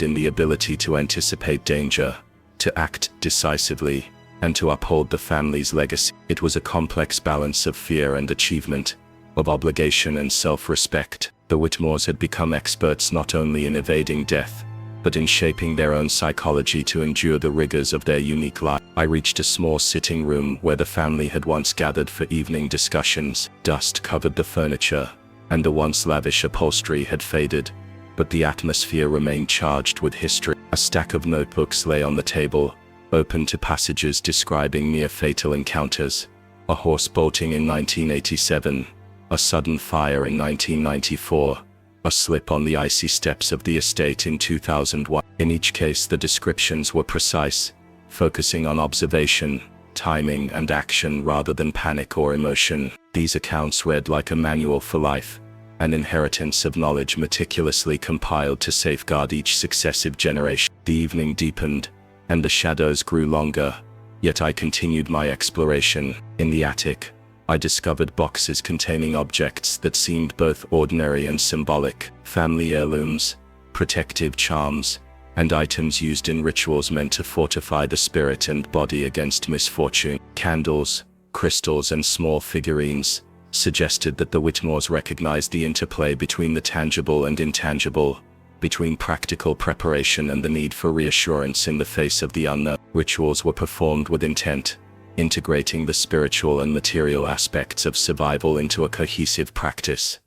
in the ability to anticipate danger, to act decisively, and to uphold the family's legacy. It was a complex balance of fear and achievement, of obligation and self-respect. The Whitmores had become experts not only in evading death, but in shaping their own psychology to endure the rigors of their unique life. I reached a small sitting room where the family had once gathered for evening discussions. Dust covered the furniture, and the once lavish upholstery had faded, but the atmosphere remained charged with history. A stack of notebooks lay on the table, open to passages describing near fatal encounters. A horse bolting in 1987, a sudden fire in 1994, a slip on the icy steps of the estate in 2001. In each case, the descriptions were precise, focusing on observation, timing, and action rather than panic or emotion. These accounts read like a manual for life, an inheritance of knowledge meticulously compiled to safeguard each successive generation. The evening deepened, and the shadows grew longer, yet I continued my exploration. In the attic, I discovered boxes containing objects that seemed both ordinary and symbolic: family heirlooms, protective charms, and items used in rituals meant to fortify the spirit and body against misfortune. Candles, crystals, and small figurines suggested that the Whitmores recognized the interplay between the tangible and intangible, between practical preparation and the need for reassurance in the face of the unknown. Rituals were performed with intent, integrating the spiritual and material aspects of survival into a cohesive practice.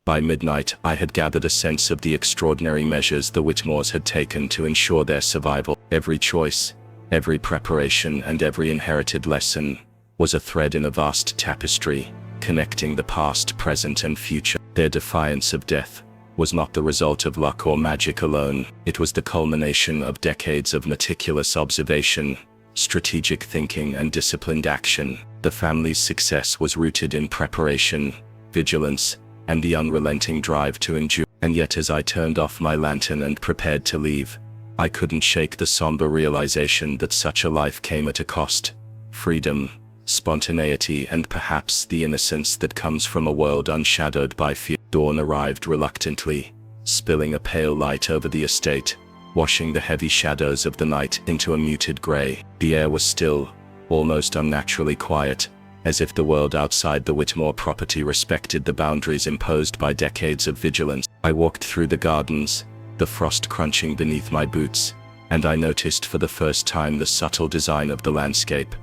By midnight, I had gathered a sense of the extraordinary measures the Whitmores had taken to ensure their survival. Every choice, every preparation, and every inherited lesson was a thread in a vast tapestry, connecting the past, present, and future. Their defiance of death was not the result of luck or magic alone. It was the culmination of decades of meticulous observation, strategic thinking, and disciplined action. The family's success was rooted in preparation, vigilance, and the unrelenting drive to endure. And yet, as I turned off my lantern and prepared to leave, I couldn't shake the somber realization that such a life came at a cost: freedom, spontaneity, and perhaps the innocence that comes from a world unshadowed by fear. Dawn arrived reluctantly, spilling a pale light over the estate, washing the heavy shadows of the night into a muted gray. The air was still, almost unnaturally quiet, as if the world outside the Whitmore property respected the boundaries imposed by decades of vigilance. I walked through the gardens, the frost crunching beneath my boots, and I noticed for the first time the subtle design of the landscape.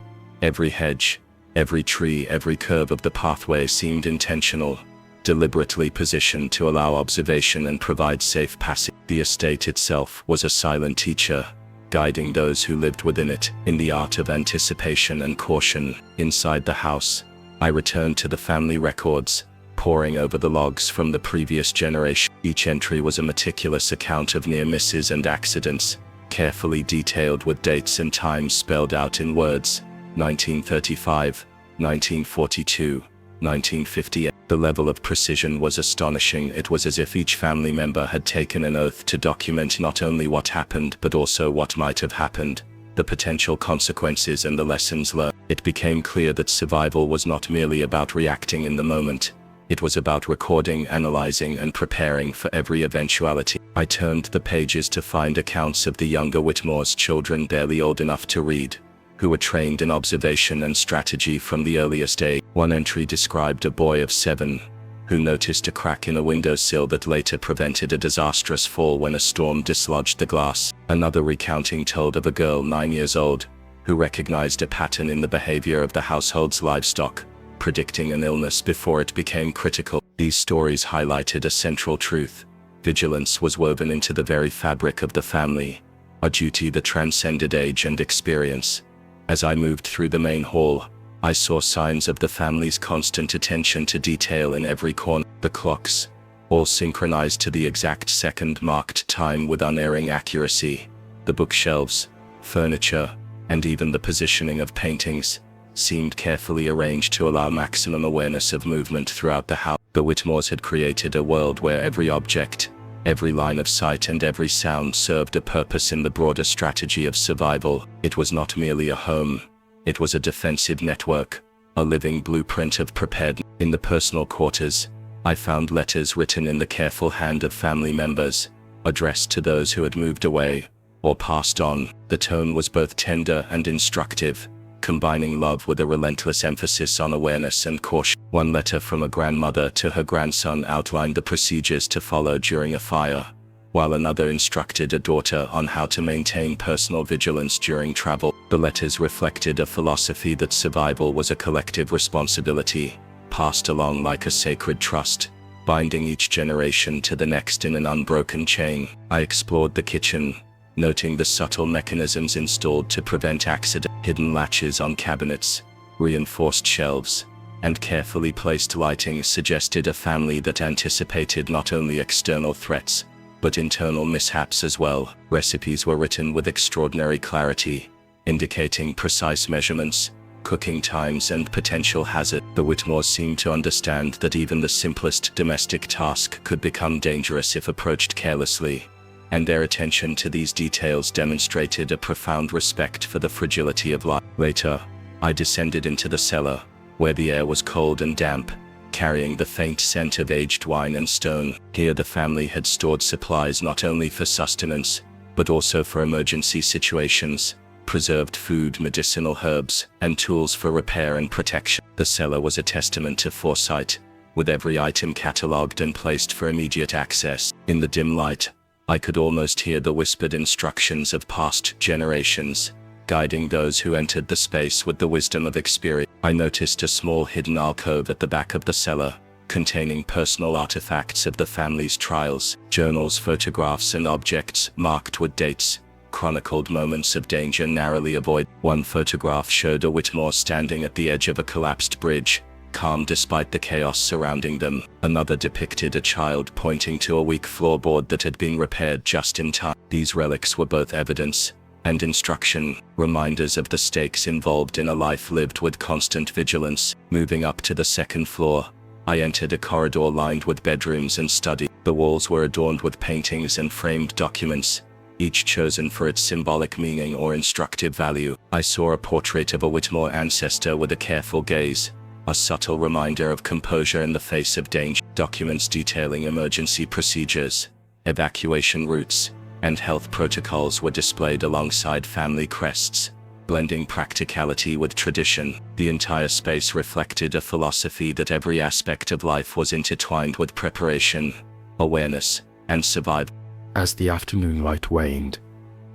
Every hedge, every tree, every curve of the pathway seemed intentional, deliberately positioned to allow observation and provide safe passage. The estate itself was a silent teacher, guiding those who lived within it in the art of anticipation and caution. Inside the house, I returned to the family records, poring over the logs from the previous generation. Each entry was a meticulous account of near misses and accidents, carefully detailed with dates and times spelled out in words: 1935, 1942, 1958. The level of precision was astonishing. It was as if each family member had taken an oath to document not only what happened but also what might have happened, the potential consequences, and the lessons learned. It became clear that survival was not merely about reacting in the moment. It was about recording, analyzing, and preparing for every eventuality. I turned the pages to find accounts of the younger Whitmore's children, barely old enough to read, who were trained in observation and strategy from the earliest age. One entry described a boy of 7, who noticed a crack in a windowsill that later prevented a disastrous fall when a storm dislodged the glass. Another recounting told of a girl 9 years old, who recognized a pattern in the behavior of the household's livestock, predicting an illness before it became critical. These stories highlighted a central truth: vigilance was woven into the very fabric of the family, a duty that transcended age and experience. As I moved through the main hall, I saw signs of the family's constant attention to detail in every corner. The clocks, all synchronized to the exact second, marked time with unerring accuracy. The bookshelves, furniture, and even the positioning of paintings seemed carefully arranged to allow maximum awareness of movement throughout the house. The Whitmores had created a world where every object, every line of sight, and every sound served a purpose in the broader strategy of survival. It was not merely a home, it was a defensive network, a living blueprint of preparedness. In the personal quarters, I found letters written in the careful hand of family members, addressed to those who had moved away or passed on. The tone was both tender and instructive, combining love with a relentless emphasis on awareness and caution. One letter from a grandmother to her grandson outlined the procedures to follow during a fire, while another instructed a daughter on how to maintain personal vigilance during travel. The letters reflected a philosophy that survival was a collective responsibility, passed along like a sacred trust, binding each generation to the next in an unbroken chain. I explored the kitchen, noting the subtle mechanisms installed to prevent accident. Hidden latches on cabinets, reinforced shelves, and carefully placed lighting suggested a family that anticipated not only external threats, but internal mishaps as well. Recipes were written with extraordinary clarity, indicating precise measurements, cooking times, and potential hazard. The Whitmores seemed to understand that even the simplest domestic task could become dangerous if approached carelessly, and their attention to these details demonstrated a profound respect for the fragility of life. Later, I descended into the cellar, where the air was cold and damp, carrying the faint scent of aged wine and stone. Here the family had stored supplies not only for sustenance, but also for emergency situations, preserved food, medicinal herbs, and tools for repair and protection. The cellar was a testament to foresight, with every item catalogued and placed for immediate access. In the dim light, I could almost hear the whispered instructions of past generations, guiding those who entered the space with the wisdom of experience. I noticed a small hidden alcove at the back of the cellar, containing personal artifacts of the family's trials. Journals, photographs, and objects marked with dates chronicled moments of danger narrowly avoided. One photograph showed a Whitmore standing at the edge of a collapsed bridge, calm despite the chaos surrounding them. Another depicted a child pointing to a weak floorboard that had been repaired just in time. These relics were both evidence and instruction, reminders of the stakes involved in a life lived with constant vigilance. Moving up to the second floor, I entered a corridor lined with bedrooms and study. The walls were adorned with paintings and framed documents, each chosen for its symbolic meaning or instructive value. I saw a portrait of a Whitmore ancestor with a careful gaze, a subtle reminder of composure in the face of danger. Documents detailing emergency procedures, evacuation routes, and health protocols were displayed alongside family crests, blending practicality with tradition. The entire space reflected a philosophy that every aspect of life was intertwined with preparation, awareness, and survival. As the afternoon light waned,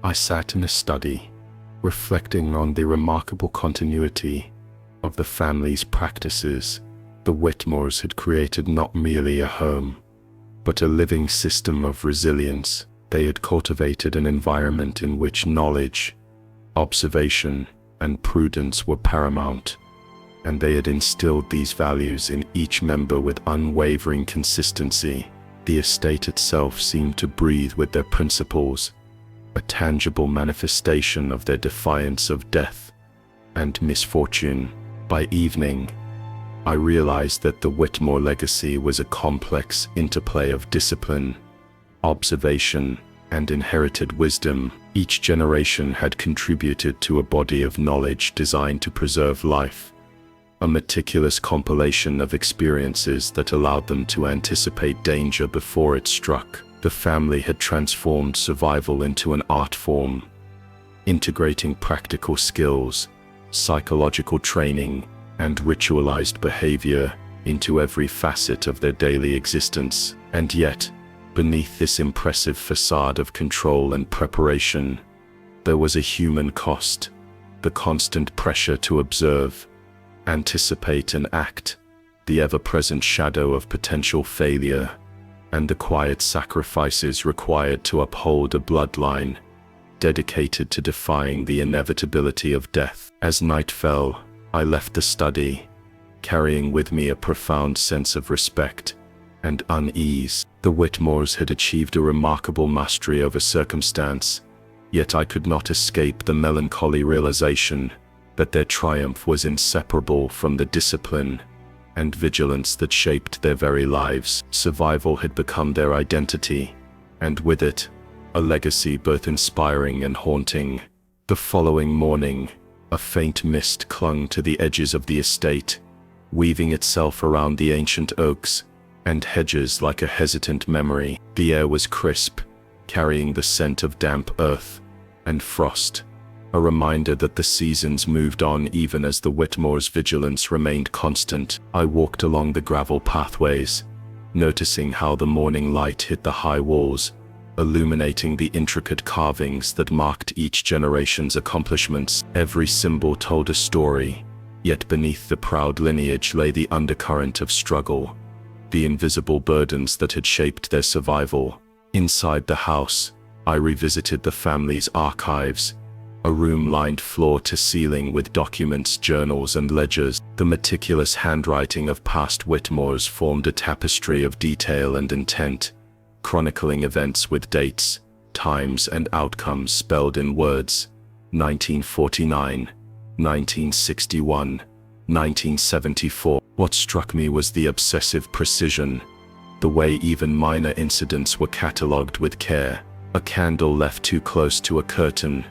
I sat in a study, reflecting on the remarkable continuity of the family's practices. The Whitmores had created not merely a home, but a living system of resilience. They had cultivated an environment in which knowledge, observation, and prudence were paramount, and they had instilled these values in each member with unwavering consistency. The estate itself seemed to breathe with their principles, a tangible manifestation of their defiance of death and misfortune. By evening, I realized that the Whitmore legacy was a complex interplay of discipline, observation, and inherited wisdom. Each generation had contributed to a body of knowledge designed to preserve life, a meticulous compilation of experiences that allowed them to anticipate danger before it struck. The family had transformed survival into an art form, integrating practical skills, psychological training, and ritualized behavior into every facet of their daily existence. And yet, beneath this impressive facade of control and preparation, there was a human cost: the constant pressure to observe, anticipate, and act, the ever-present shadow of potential failure, and the quiet sacrifices required to uphold a bloodline dedicated to defying the inevitability of death. As night fell, I left the study, carrying with me a profound sense of respect and unease. The Whitmores had achieved a remarkable mastery over circumstance, yet I could not escape the melancholy realization that their triumph was inseparable from the discipline and vigilance that shaped their very lives. Survival had become their identity, and with it, a legacy both inspiring and haunting. The following morning, a faint mist clung to the edges of the estate, weaving itself around the ancient oaks and hedges like a hesitant memory. The air was crisp, carrying the scent of damp earth and frost, a reminder that the seasons moved on even as the Whitmore's vigilance remained constant. I walked along the gravel pathways, noticing how the morning light hit the high walls, illuminating the intricate carvings that marked each generation's accomplishments. Every symbol told a story, yet beneath the proud lineage lay the undercurrent of struggle, the invisible burdens that had shaped their survival. Inside the house, I revisited the family's archives, a room lined floor to ceiling with documents, journals, and ledgers. The meticulous handwriting of past Whitmores formed a tapestry of detail and intent, chronicling events with dates, times, and outcomes spelled in words: 1949, 1961, 1974. What struck me was the obsessive precision, the way even minor incidents were catalogued with care. A candle left too close to a curtain,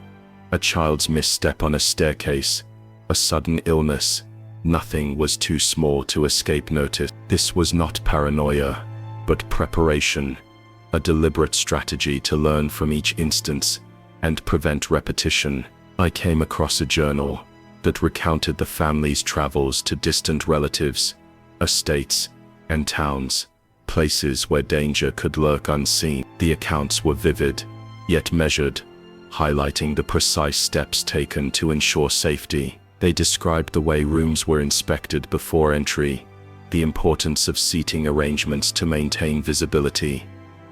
a child's misstep on a staircase, a sudden illness. Nothing was too small to escape notice. This was not paranoia, but preparation, a deliberate strategy to learn from each instance and prevent repetition. I came across a journal that recounted the family's travels to distant relatives, estates, and towns, places where danger could lurk unseen. The accounts were vivid, yet measured, highlighting the precise steps taken to ensure safety. They described the way rooms were inspected before entry, the importance of seating arrangements to maintain visibility,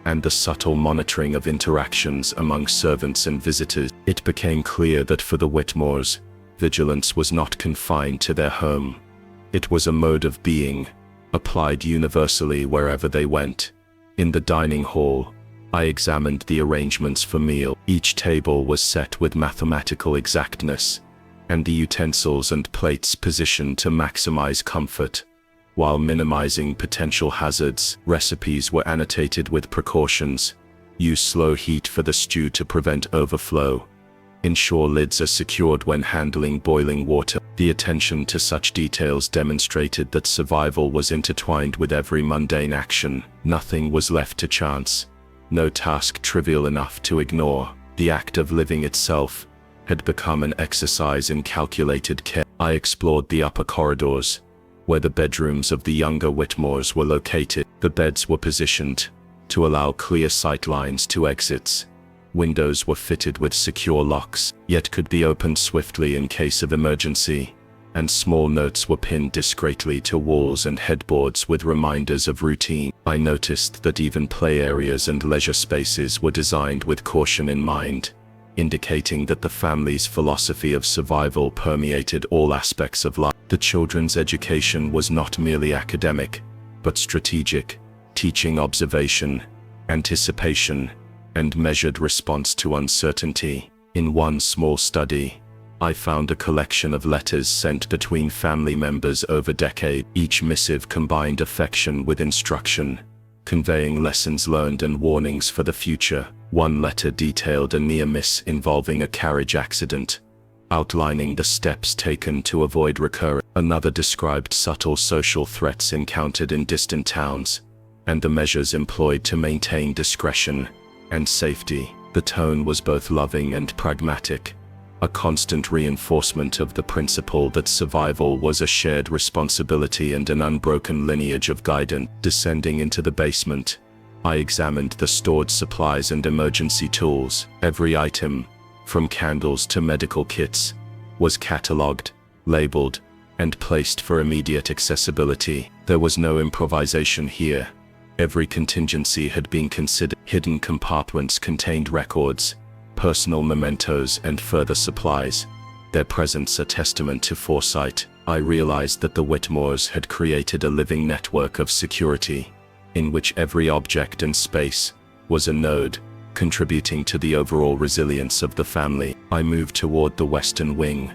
and the subtle monitoring of interactions among servants and visitors. It became clear that for the Whitmores, vigilance was not confined to their home. It was a mode of being, applied universally wherever they went. In the dining hall, I examined the arrangements for meal. Each table was set with mathematical exactness, and the utensils and plates positioned to maximize comfort, while minimizing potential hazards. Recipes were annotated with precautions: use slow heat for the stew to prevent overflow, ensure lids are secured when handling boiling water. The attention to such details demonstrated that survival was intertwined with every mundane action. Nothing was left to chance, no task trivial enough to ignore. The act of living itself had become an exercise in calculated care. I explored the upper corridors, where the bedrooms of the younger Whitmores were located. The beds were positioned to allow clear sight lines to exits. Windows were fitted with secure locks, yet could be opened swiftly in case of emergency, and small notes were pinned discreetly to walls and headboards with reminders of routine. I noticed that even play areas and leisure spaces were designed with caution in mind, indicating that the family's philosophy of survival permeated all aspects of life. The children's education was not merely academic, but strategic, teaching observation, anticipation, and measured response to uncertainty. In one small study, I found a collection of letters sent between family members over decades. Each missive combined affection with instruction, conveying lessons learned and warnings for the future. One letter detailed a near miss involving a carriage accident, outlining the steps taken to avoid recurrence. Another described subtle social threats encountered in distant towns, and the measures employed to maintain discretion and safety. The tone was both loving and pragmatic, a constant reinforcement of the principle that survival was a shared responsibility and an unbroken lineage of guidance. Descending into the basement, I examined the stored supplies and emergency tools. Every item, from candles to medical kits, was catalogued, labeled, and placed for immediate accessibility. There was no improvisation here. Every contingency had been considered. Hidden compartments contained records, personal mementos and further supplies, their presence a testament to foresight. I realized that the Whitmores had created a living network of security, in which every object and space was a node, contributing to the overall resilience of the family. I moved toward the western wing,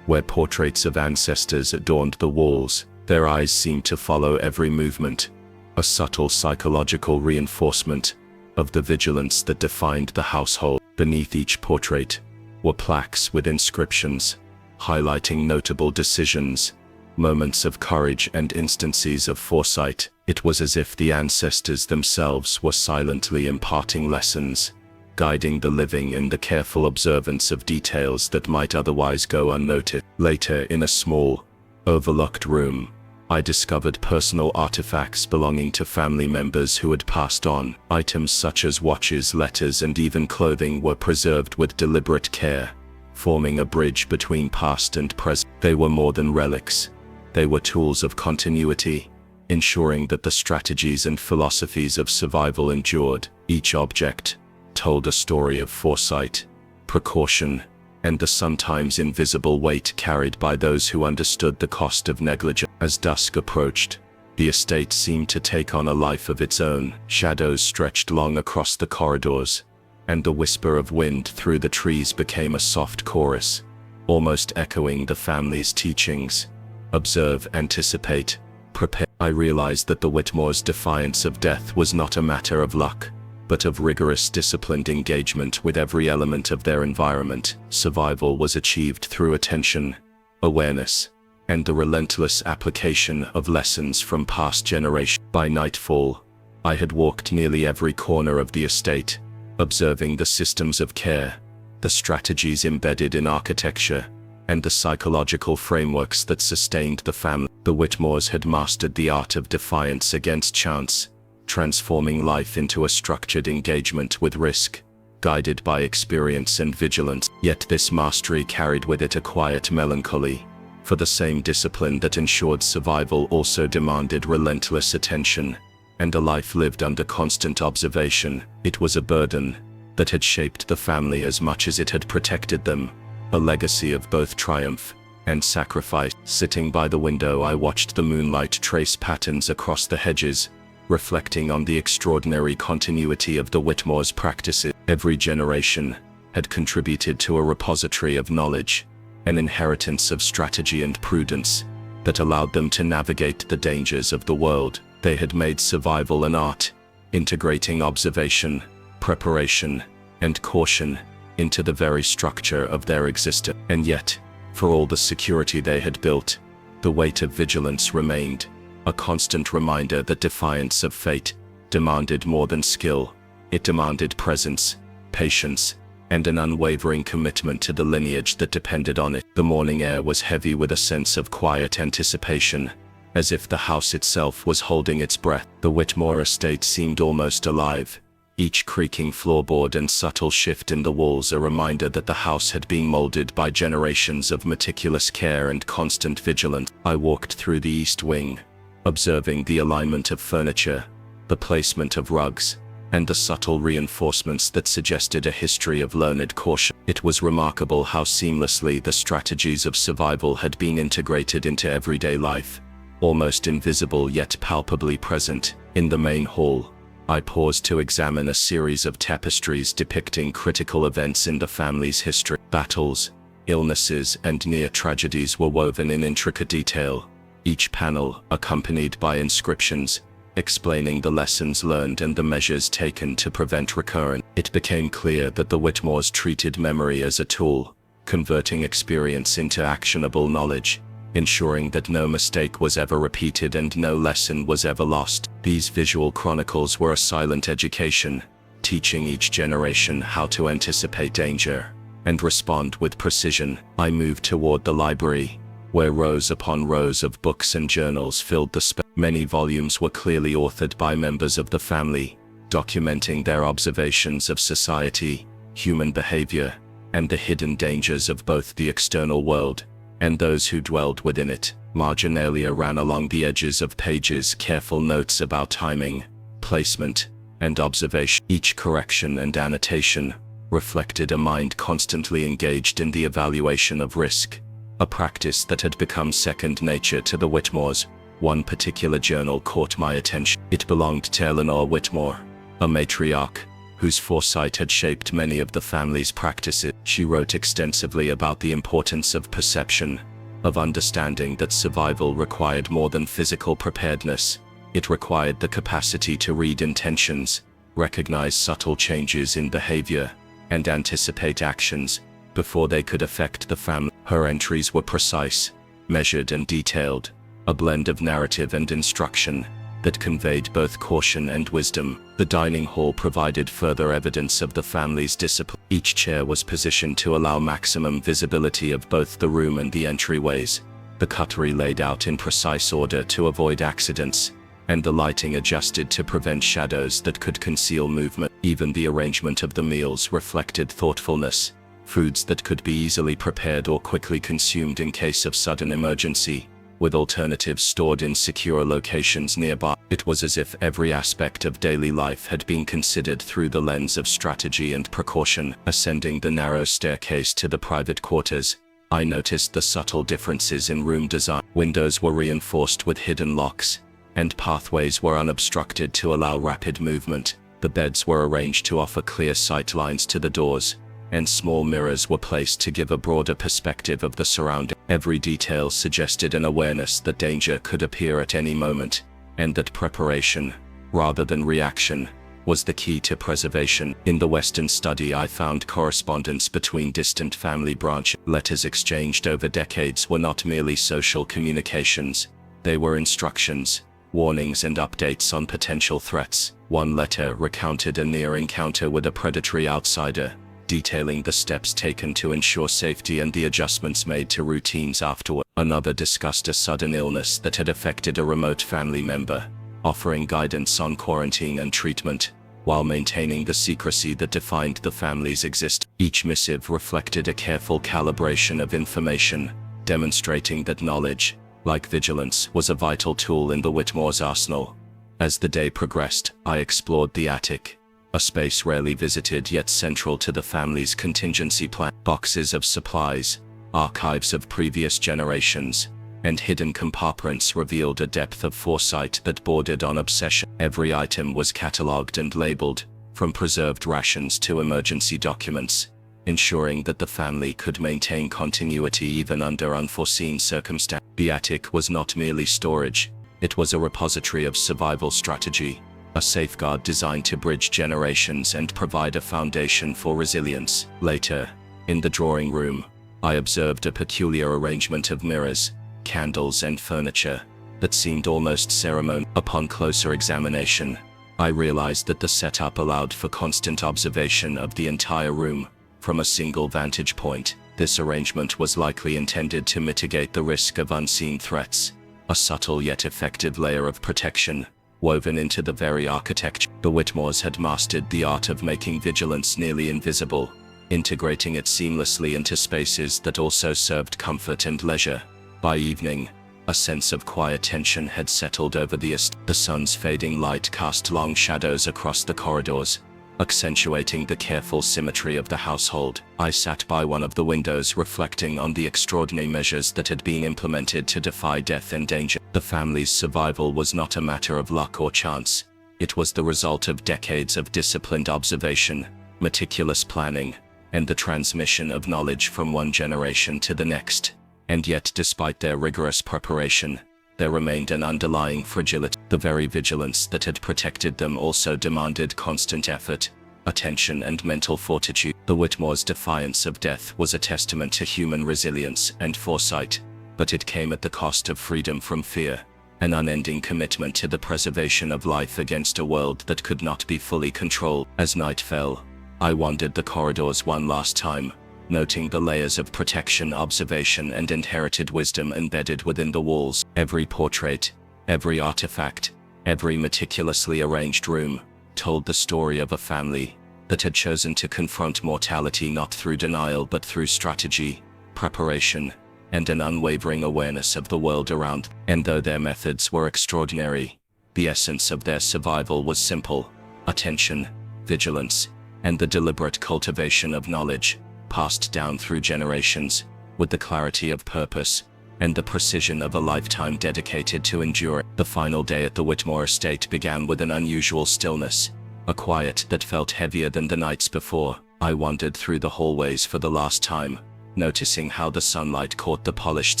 where portraits of ancestors adorned the walls. Their eyes seemed to follow every movement, a subtle psychological reinforcement of the vigilance that defined the household. Beneath each portrait were plaques with inscriptions, highlighting notable decisions, moments of courage and instances of foresight. It was as if the ancestors themselves were silently imparting lessons, guiding the living in the careful observance of details that might otherwise go unnoticed. Later, in a small, overlooked room, I discovered personal artifacts belonging to family members who had passed on. Items such as watches, letters, and even clothing were preserved with deliberate care, forming a bridge between past and present. They were more than relics. They were tools of continuity, ensuring that the strategies and philosophies of survival endured. Each object told a story of foresight, precaution, and the sometimes invisible weight carried by those who understood the cost of negligence. As dusk approached, the estate seemed to take on a life of its own. Shadows stretched long across the corridors, and the whisper of wind through the trees became a soft chorus, almost echoing the family's teachings. Observe, anticipate, prepare. I realized that the Whitmores' defiance of death was not a matter of luck, but of rigorous disciplined engagement with every element of their environment. Survival was achieved through attention, awareness, and the relentless application of lessons from past generations. By nightfall, I had walked nearly every corner of the estate, observing the systems of care, the strategies embedded in architecture, and the psychological frameworks that sustained the family. The Whitmores had mastered the art of defiance against chance, transforming life into a structured engagement with risk, guided by experience and vigilance. Yet this mastery carried with it a quiet melancholy, for the same discipline that ensured survival also demanded relentless attention, and a life lived under constant observation. It was a burden that had shaped the family as much as it had protected them, a legacy of both triumph and sacrifice. Sitting by the window, I watched the moonlight trace patterns across the hedges, reflecting on the extraordinary continuity of the Whitmores' practices. Every generation had contributed to a repository of knowledge, an inheritance of strategy and prudence that allowed them to navigate the dangers of the world. They had made survival an art, integrating observation, preparation, and caution into the very structure of their existence. And yet, for all the security they had built, the weight of vigilance remained, a constant reminder that defiance of fate demanded more than skill. It demanded presence, patience, and an unwavering commitment to the lineage that depended on it. The morning air was heavy with a sense of quiet anticipation, as if the house itself was holding its breath. The Whitmore estate seemed almost alive, each creaking floorboard and subtle shift in the walls a reminder that the house had been molded by generations of meticulous care and constant vigilance. I walked through the east wing, observing the alignment of furniture, the placement of rugs, and the subtle reinforcements that suggested a history of learned caution. It was remarkable how seamlessly the strategies of survival had been integrated into everyday life, almost invisible yet palpably present. In the main hall, I paused to examine a series of tapestries depicting critical events in the family's history. Battles, illnesses, and near tragedies were woven in intricate detail, each panel accompanied by inscriptions explaining the lessons learned and the measures taken to prevent recurrence. It became clear that the Whitmores treated memory as a tool, converting experience into actionable knowledge, ensuring that no mistake was ever repeated and no lesson was ever lost. These visual chronicles were a silent education, teaching each generation how to anticipate danger and respond with precision. I moved toward the library, where rows upon rows of books and journals filled the space. Many volumes were clearly authored by members of the family, documenting their observations of society, human behavior, and the hidden dangers of both the external world and those who dwelled within it. Marginalia ran along the edges of pages, careful notes about timing, placement, and observation. Each correction and annotation reflected a mind constantly engaged in the evaluation of risk, a practice that had become second nature to the Whitmores. One particular journal caught my attention. It belonged to Eleanor Whitmore, a matriarch whose foresight had shaped many of the family's practices. She wrote extensively about the importance of perception, of understanding that survival required more than physical preparedness. It required the capacity to read intentions, recognize subtle changes in behavior, and anticipate actions before they could affect the family. Her entries were precise, measured and detailed, a blend of narrative and instruction that conveyed both caution and wisdom. The dining hall provided further evidence of the family's discipline. Each chair was positioned to allow maximum visibility of both the room and the entryways, the cutlery laid out in precise order to avoid accidents, and the lighting adjusted to prevent shadows that could conceal movement. Even the arrangement of the meals reflected thoughtfulness, foods that could be easily prepared or quickly consumed in case of sudden emergency, with alternatives stored in secure locations nearby. It was as if every aspect of daily life had been considered through the lens of strategy and precaution. Ascending the narrow staircase to the private quarters, I noticed the subtle differences in room design. Windows were reinforced with hidden locks, and pathways were unobstructed to allow rapid movement. The beds were arranged to offer clear sight lines to the doors, and small mirrors were placed to give a broader perspective of the surroundings. Every detail suggested an awareness that danger could appear at any moment, and that preparation, rather than reaction, was the key to preservation. In the Western study, I found correspondence between distant family branches. Letters exchanged over decades were not merely social communications, they were instructions, warnings and updates on potential threats. One letter recounted a near encounter with a predatory outsider, detailing the steps taken to ensure safety and the adjustments made to routines afterward. Another discussed a sudden illness that had affected a remote family member, offering guidance on quarantine and treatment, while maintaining the secrecy that defined the family's existence. Each missive reflected a careful calibration of information, demonstrating that knowledge, like vigilance, was a vital tool in the Whitmore's arsenal. As the day progressed, I explored the attic, a space rarely visited yet central to the family's contingency plan. Boxes of supplies, archives of previous generations, and hidden compartments revealed a depth of foresight that bordered on obsession. Every item was catalogued and labeled, from preserved rations to emergency documents, ensuring that the family could maintain continuity even under unforeseen circumstances. The attic was not merely storage, it was a repository of survival strategy, a safeguard designed to bridge generations and provide a foundation for resilience. Later, in the drawing room, I observed a peculiar arrangement of mirrors, candles and furniture that seemed almost ceremonial. Upon closer examination, I realized that the setup allowed for constant observation of the entire room from a single vantage point. This arrangement was likely intended to mitigate the risk of unseen threats, a subtle yet effective layer of protection woven into the very architecture. The Whitmores had mastered the art of making vigilance nearly invisible, integrating it seamlessly into spaces that also served comfort and leisure. By evening, a sense of quiet tension had settled over the estate. The sun's fading light cast long shadows across the corridors, accentuating the careful symmetry of the household. I sat by one of the windows reflecting on the extraordinary measures that had been implemented to defy death and danger. The family's survival was not a matter of luck or chance. It was the result of decades of disciplined observation, meticulous planning, and the transmission of knowledge from one generation to the next. And yet, despite their rigorous preparation, there remained an underlying fragility. The very vigilance that had protected them also demanded constant effort, attention and mental fortitude. The Whitmore's defiance of death was a testament to human resilience and foresight, but it came at the cost of freedom from fear, an unending commitment to the preservation of life against a world that could not be fully controlled. As night fell, I wandered the corridors one last time, noting the layers of protection, observation, and inherited wisdom embedded within the walls. Every portrait, every artifact, every meticulously arranged room told the story of a family that had chosen to confront mortality not through denial but through strategy, preparation, and an unwavering awareness of the world around. And though their methods were extraordinary, the essence of their survival was simple: attention, vigilance, and the deliberate cultivation of knowledge, passed down through generations, with the clarity of purpose and the precision of a lifetime dedicated to endure. The final day at the Whitmore estate began with an unusual stillness, a quiet that felt heavier than the nights before. I wandered through the hallways for the last time, noticing how the sunlight caught the polished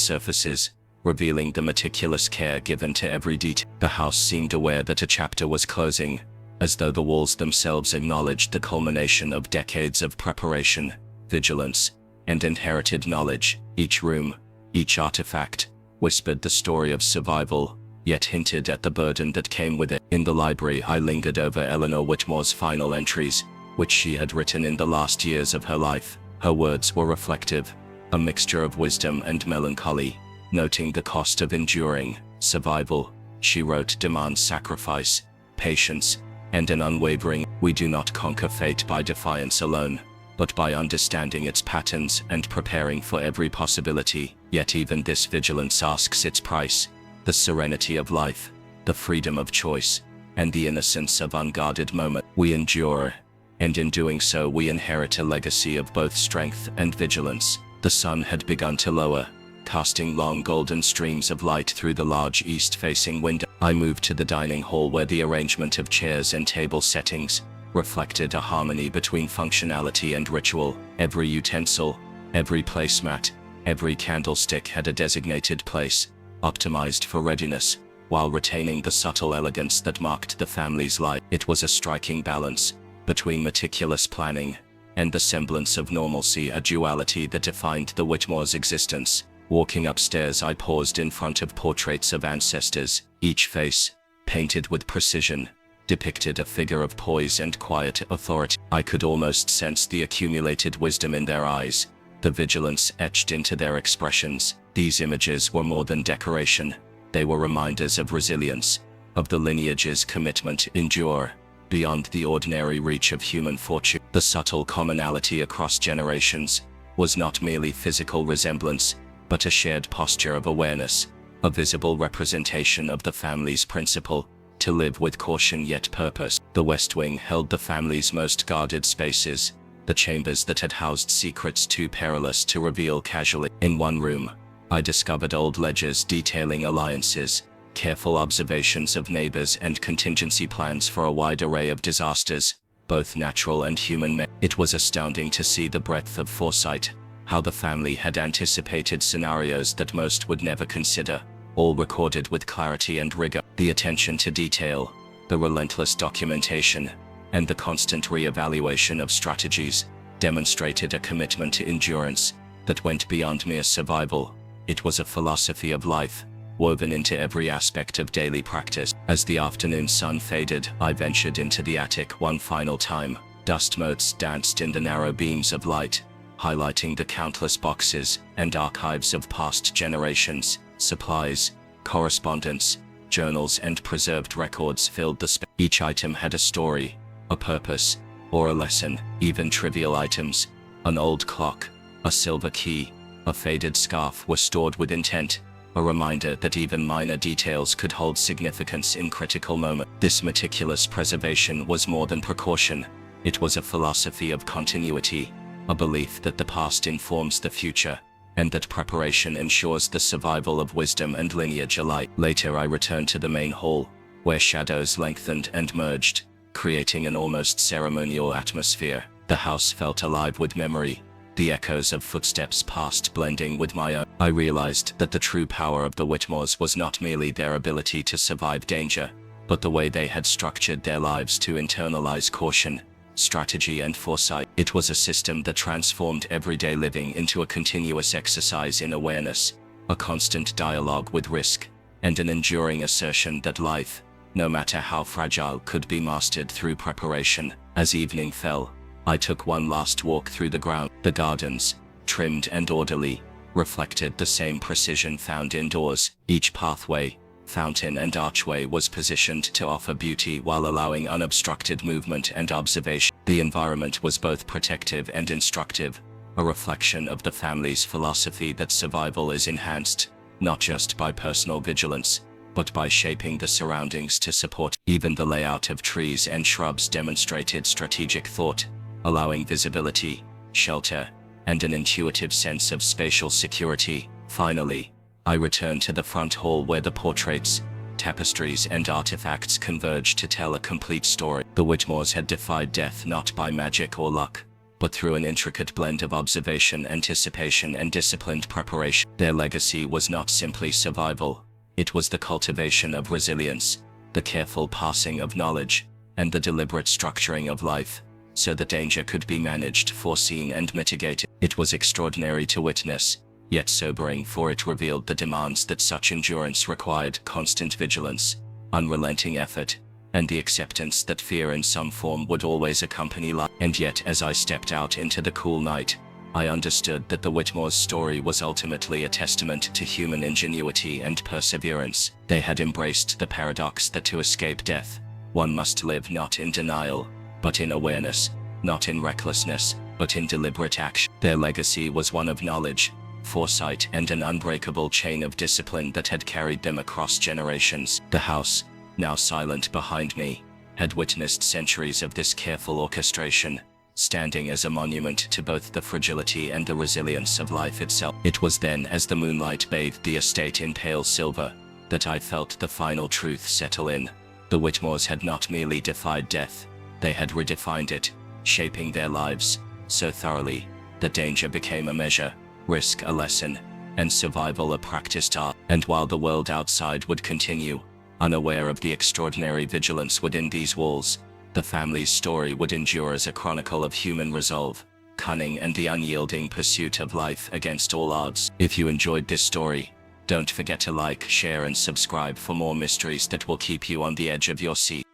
surfaces, revealing the meticulous care given to every detail. The house seemed aware that a chapter was closing, as though the walls themselves acknowledged the culmination of decades of preparation, vigilance, and inherited knowledge. Each room, each artifact, whispered the story of survival, yet hinted at the burden that came with it. In the library, I lingered over Eleanor Whitmore's final entries, which she had written in the last years of her life. Her words were reflective, a mixture of wisdom and melancholy, noting the cost of enduring. Survival, she wrote, demands sacrifice, patience, and an unwavering. We do not conquer fate by defiance alone, but by understanding its patterns and preparing for every possibility. Yet even this vigilance asks its price: the serenity of life, the freedom of choice, and the innocence of unguarded moment. We endure, and in doing so we inherit a legacy of both strength and vigilance. The sun had begun to lower, casting long golden streams of light through the large east-facing window. I moved to the dining hall, where the arrangement of chairs and table settings reflected a harmony between functionality and ritual. Every utensil, every placemat, every candlestick had a designated place, optimized for readiness, while retaining the subtle elegance that marked the family's life. It was a striking balance between meticulous planning and the semblance of normalcy, a duality that defined the Whitmores' existence. Walking upstairs, I paused in front of portraits of ancestors. Each face, painted with precision, depicted a figure of poise and quiet authority. I could almost sense the accumulated wisdom in their eyes, the vigilance etched into their expressions. These images were more than decoration. They were reminders of resilience, of the lineage's commitment to endure beyond the ordinary reach of human fortune. The subtle commonality across generations was not merely physical resemblance, but a shared posture of awareness, a visible representation of the family's principle to live with caution yet purpose. The West Wing held the family's most guarded spaces, the chambers that had housed secrets too perilous to reveal casually. In one room, I discovered old ledgers detailing alliances, careful observations of neighbors, and contingency plans for a wide array of disasters, both natural and human. It was astounding to see the breadth of foresight, how the family had anticipated scenarios that most would never consider, all recorded with clarity and rigor. The attention to detail, the relentless documentation, and the constant re-evaluation of strategies demonstrated a commitment to endurance that went beyond mere survival. It was a philosophy of life, woven into every aspect of daily practice. As the afternoon sun faded, I ventured into the attic one final time. Dust motes danced in the narrow beams of light, highlighting the countless boxes and archives of past generations. Supplies, correspondence, journals, and preserved records filled the space. Each item had a story, a purpose, or a lesson. Even trivial items, an old clock, a silver key, a faded scarf, were stored with intent, a reminder that even minor details could hold significance in critical moments. This meticulous preservation was more than precaution. It was a philosophy of continuity, a belief that the past informs the future, and that preparation ensures the survival of wisdom and lineage alike. Later, I returned to the main hall, where shadows lengthened and merged, creating an almost ceremonial atmosphere. The house felt alive with memory, the echoes of footsteps past blending with my own. I realized that the true power of the Whitmores was not merely their ability to survive danger, but the way they had structured their lives to internalize caution, strategy, and foresight. It was a system that transformed everyday living into a continuous exercise in awareness, a constant dialogue with risk, and an enduring assertion that life, no matter how fragile, could be mastered through preparation. As evening fell, I took one last walk through the ground. The gardens, trimmed and orderly, reflected the same precision found indoors. Each pathway, fountain, and archway was positioned to offer beauty while allowing unobstructed movement and observation. The environment was both protective and instructive, a reflection of the family's philosophy that survival is enhanced, not just by personal vigilance, but by shaping the surroundings to support. Even the layout of trees and shrubs demonstrated strategic thought, allowing visibility, shelter, and an intuitive sense of spatial security. Finally, I returned to the front hall where the portraits, tapestries, and artifacts converged to tell a complete story. The Whitmores had defied death not by magic or luck, but through an intricate blend of observation, anticipation, and disciplined preparation. Their legacy was not simply survival, it was the cultivation of resilience, the careful passing of knowledge, and the deliberate structuring of life, so that danger could be managed, foreseen, and mitigated. It was extraordinary to witness, yet sobering, for it revealed the demands that such endurance required: constant vigilance, unrelenting effort, and the acceptance that fear in some form would always accompany life. And yet, as I stepped out into the cool night, I understood that the Whitmores' story was ultimately a testament to human ingenuity and perseverance. They had embraced the paradox that to escape death, one must live not in denial, but in awareness, not in recklessness, but in deliberate action. Their legacy was one of knowledge, foresight, and an unbreakable chain of discipline that had carried them across generations. The house, now silent behind me, had witnessed centuries of this careful orchestration, standing as a monument to both the fragility and the resilience of life itself. It was then, as the moonlight bathed the estate in pale silver, that I felt the final truth settle in. The Whitmores had not merely defied death, they had redefined it, shaping their lives so thoroughly that danger became a measure, risk a lesson, and survival a practiced art. And while the world outside would continue, unaware of the extraordinary vigilance within these walls, the family's story would endure as a chronicle of human resolve, cunning, and the unyielding pursuit of life against all odds. If you enjoyed this story, don't forget to like, share, and subscribe for more mysteries that will keep you on the edge of your seat.